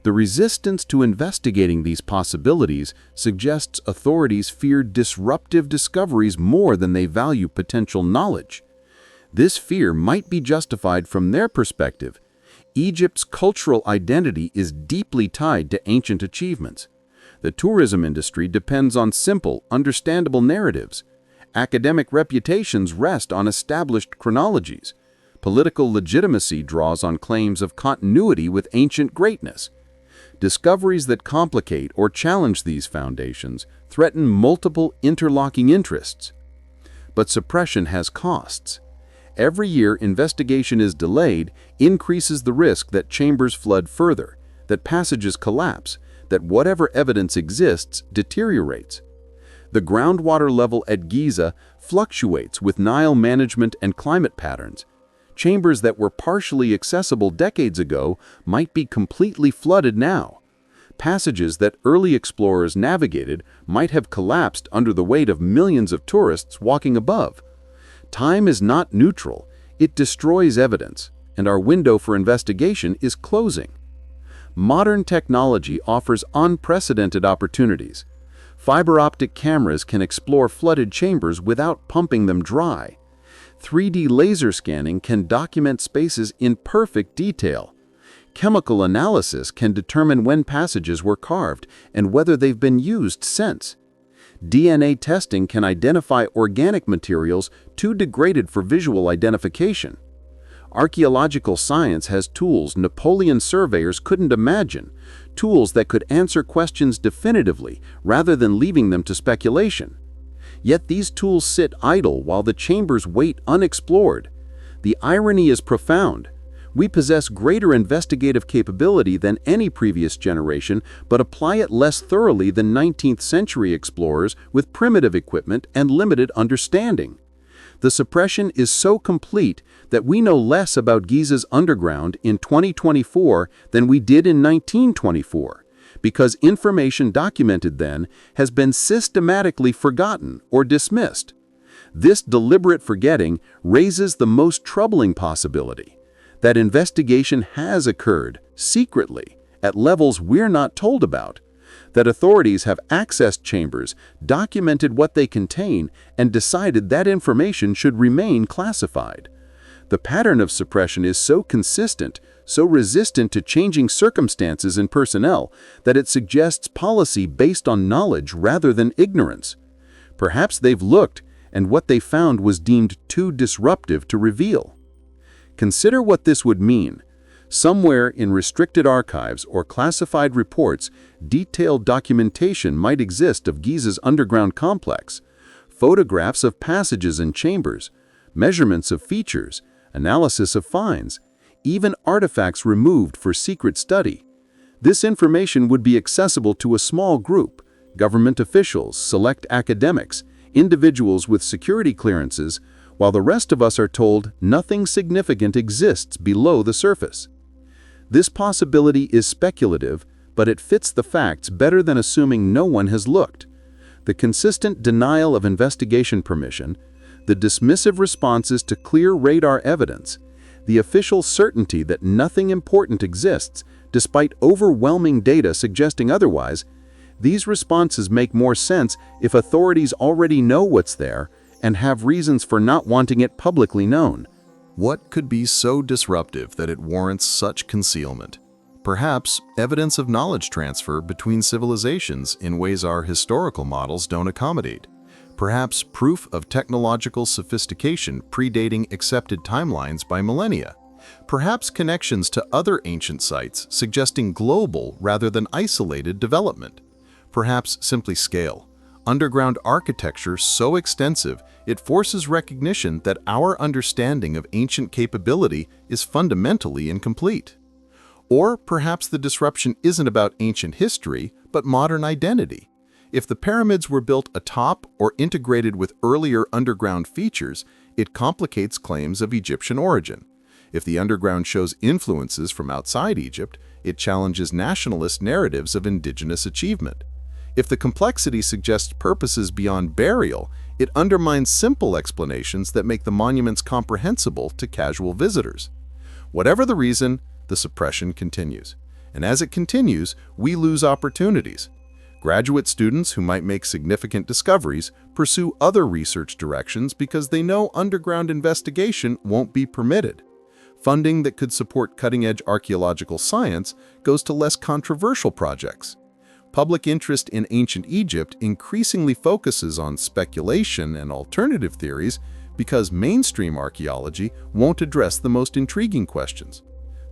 The resistance to investigating these possibilities suggests authorities fear disruptive discoveries more than they value potential knowledge. This fear might be justified from their perspective. Egypt's cultural identity is deeply tied to ancient achievements. The tourism industry depends on simple, understandable narratives. Academic reputations rest on established chronologies. Political legitimacy draws on claims of continuity with ancient greatness. Discoveries that complicate or challenge these foundations threaten multiple interlocking interests. But suppression has costs. Every year investigation is delayed increases the risk that chambers flood further, that passages collapse, that whatever evidence exists deteriorates. The groundwater level at Giza fluctuates with Nile management and climate patterns. Chambers that were partially accessible decades ago might be completely flooded now. Passages that early explorers navigated might have collapsed under the weight of millions of tourists walking above. Time is not neutral, it destroys evidence, and our window for investigation is closing. Modern technology offers unprecedented opportunities. Fiber optic cameras can explore flooded chambers without pumping them dry. 3D laser scanning can document spaces in perfect detail. Chemical analysis can determine when passages were carved and whether they've been used since. DNA testing can identify organic materials too degraded for visual identification. Archaeological science has tools Napoleon surveyors couldn't imagine, tools that could answer questions definitively rather than leaving them to speculation. Yet these tools sit idle while the chambers wait unexplored. The irony is profound. We possess greater investigative capability than any previous generation, but apply it less thoroughly than 19th century explorers with primitive equipment and limited understanding. The suppression is so complete that we know less about Giza's underground in 2024 than we did in 1924, because information documented then has been systematically forgotten or dismissed. This deliberate forgetting raises the most troubling possibility: that investigation has occurred, secretly, at levels we're not told about, that authorities have accessed chambers, documented what they contain, and decided that information should remain classified. The pattern of suppression is so consistent, so resistant to changing circumstances and personnel, that it suggests policy based on knowledge rather than ignorance. Perhaps they've looked, and what they found was deemed too disruptive to reveal. Consider what this would mean. Somewhere in restricted archives or classified reports, detailed documentation might exist of Giza's underground complex, photographs of passages and chambers, measurements of features, analysis of finds, even artifacts removed for secret study. This information would be accessible to a small group: government officials, select academics, individuals with security clearances, while the rest of us are told nothing significant exists below the surface. This possibility is speculative, but it fits the facts better than assuming no one has looked. The consistent denial of investigation permission, the dismissive responses to clear radar evidence, the official certainty that nothing important exists despite overwhelming data suggesting otherwise, these responses make more sense if authorities already know what's there and have reasons for not wanting it publicly known. What could be so disruptive that it warrants such concealment? Perhaps evidence of knowledge transfer between civilizations in ways our historical models don't accommodate. Perhaps proof of technological sophistication predating accepted timelines by millennia. Perhaps connections to other ancient sites suggesting global rather than isolated development. Perhaps simply scale. Underground architecture so extensive it forces recognition that our understanding of ancient capability is fundamentally incomplete. Or perhaps the disruption isn't about ancient history, but modern identity. If the pyramids were built atop or integrated with earlier underground features, it complicates claims of Egyptian origin. If the underground shows influences from outside Egypt, it challenges nationalist narratives of indigenous achievement. If the complexity suggests purposes beyond burial, it undermines simple explanations that make the monuments comprehensible to casual visitors. Whatever the reason, the suppression continues. And as it continues, we lose opportunities. Graduate students who might make significant discoveries pursue other research directions because they know underground investigation won't be permitted. Funding that could support cutting-edge archaeological science goes to less controversial projects. Public interest in ancient Egypt increasingly focuses on speculation and alternative theories because mainstream archaeology won't address the most intriguing questions.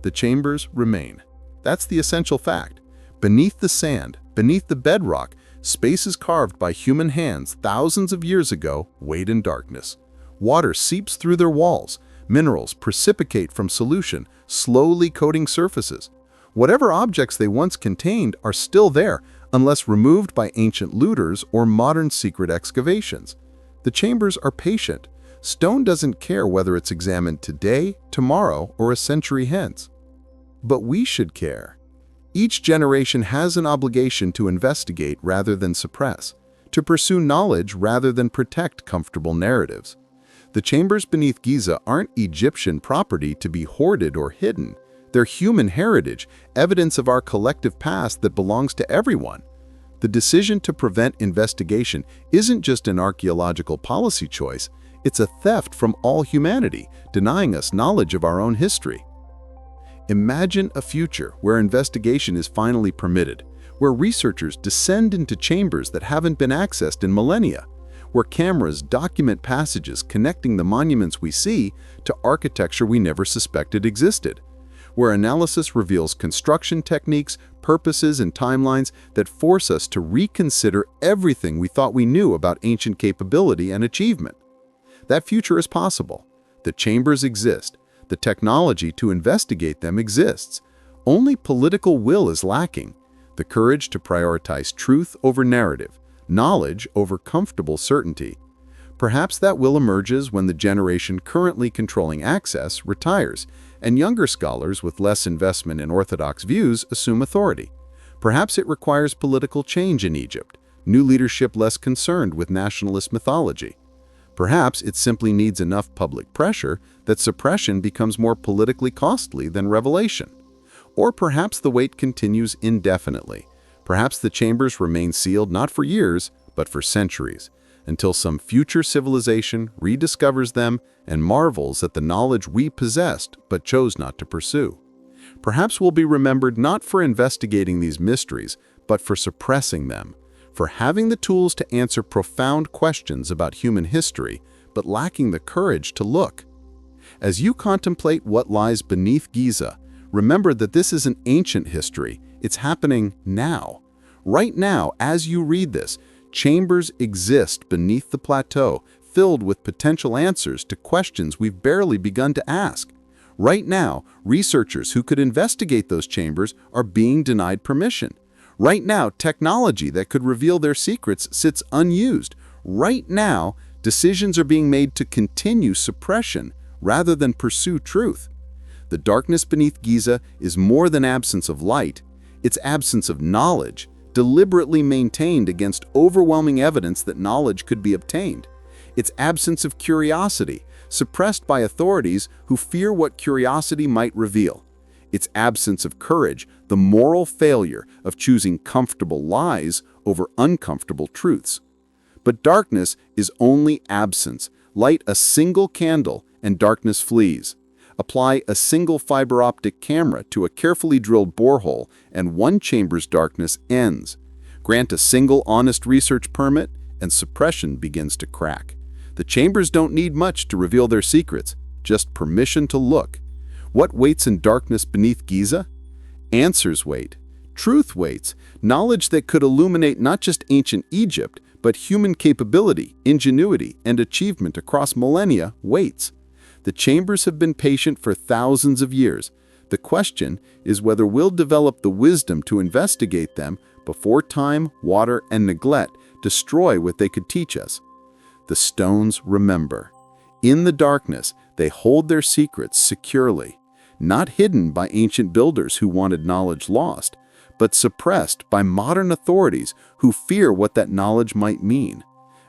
The chambers remain. That's the essential fact. Beneath the sand, beneath the bedrock, spaces carved by human hands thousands of years ago wait in darkness. Water seeps through their walls. Minerals precipitate from solution, slowly coating surfaces. Whatever objects they once contained are still there, unless removed by ancient looters or modern secret excavations. The chambers are patient. Stone doesn't care whether it's examined today, tomorrow, or a century hence. But we should care. Each generation has an obligation to investigate rather than suppress, to pursue knowledge rather than protect comfortable narratives. The chambers beneath Giza aren't Egyptian property to be hoarded or hidden. They're human heritage, evidence of our collective past that belongs to everyone. The decision to prevent investigation isn't just an archaeological policy choice, it's a theft from all humanity, denying us knowledge of our own history. Imagine a future where investigation is finally permitted, where researchers descend into chambers that haven't been accessed in millennia, where cameras document passages connecting the monuments we see to architecture we never suspected existed, where analysis reveals construction techniques, purposes, and timelines that force us to reconsider everything we thought we knew about ancient capability and achievement. That future is possible. The chambers exist. The technology to investigate them exists. Only political will is lacking. The courage to prioritize truth over narrative, knowledge over comfortable certainty. Perhaps that will emerges when the generation currently controlling access retires, and younger scholars with less investment in orthodox views assume authority. Perhaps it requires political change in Egypt, new leadership less concerned with nationalist mythology. Perhaps it simply needs enough public pressure that suppression becomes more politically costly than revelation. Or perhaps the wait continues indefinitely. Perhaps the chambers remain sealed not for years, but for centuries, until some future civilization rediscovers them and marvels at the knowledge we possessed but chose not to pursue. Perhaps we'll be remembered not for investigating these mysteries, but for suppressing them, for having the tools to answer profound questions about human history, but lacking the courage to look. As you contemplate what lies beneath Giza, remember that this isn't ancient history, it's happening now. Right now, as you read this, chambers exist beneath the plateau, filled with potential answers to questions we've barely begun to ask. Right now, researchers who could investigate those chambers are being denied permission. Right now, technology that could reveal their secrets sits unused. Right now, decisions are being made to continue suppression rather than pursue truth. The darkness beneath Giza is more than absence of light. It's absence of knowledge, deliberately maintained against overwhelming evidence that knowledge could be obtained. It's absence of curiosity, suppressed by authorities who fear what curiosity might reveal. Its absence of courage, the moral failure of choosing comfortable lies over uncomfortable truths. But darkness is only absence. Light a single candle and darkness flees. Apply a single fiber optic camera to a carefully drilled borehole and one chamber's darkness ends. Grant a single honest research permit and suppression begins to crack. The chambers don't need much to reveal their secrets, just permission to look. What waits in darkness beneath Giza? Answers wait. Truth waits. Knowledge that could illuminate not just ancient Egypt, but human capability, ingenuity, and achievement across millennia waits. The chambers have been patient for thousands of years. The question is whether we'll develop the wisdom to investigate them before time, water, and neglect destroy what they could teach us. The stones remember. In the darkness, they hold their secrets securely, not hidden by ancient builders who wanted knowledge lost, but suppressed by modern authorities who fear what that knowledge might mean.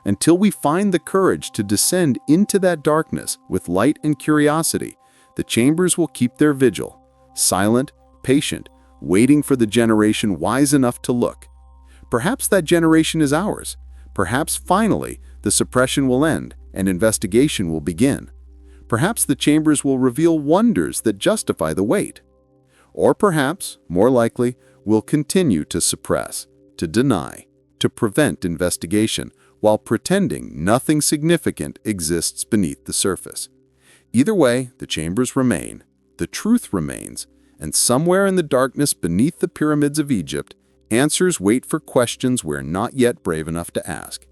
Until we find the courage to descend into that darkness with light and curiosity, the chambers will keep their vigil, silent, patient, waiting for the generation wise enough to look. Perhaps that generation is ours. Perhaps finally the suppression will end and investigation will begin. Perhaps the chambers will reveal wonders that justify the wait. Or perhaps, more likely, we'll continue to suppress, to deny, to prevent investigation, while pretending nothing significant exists beneath the surface. Either way, the chambers remain, the truth remains, and somewhere in the darkness beneath the pyramids of Egypt, answers wait for questions we're not yet brave enough to ask.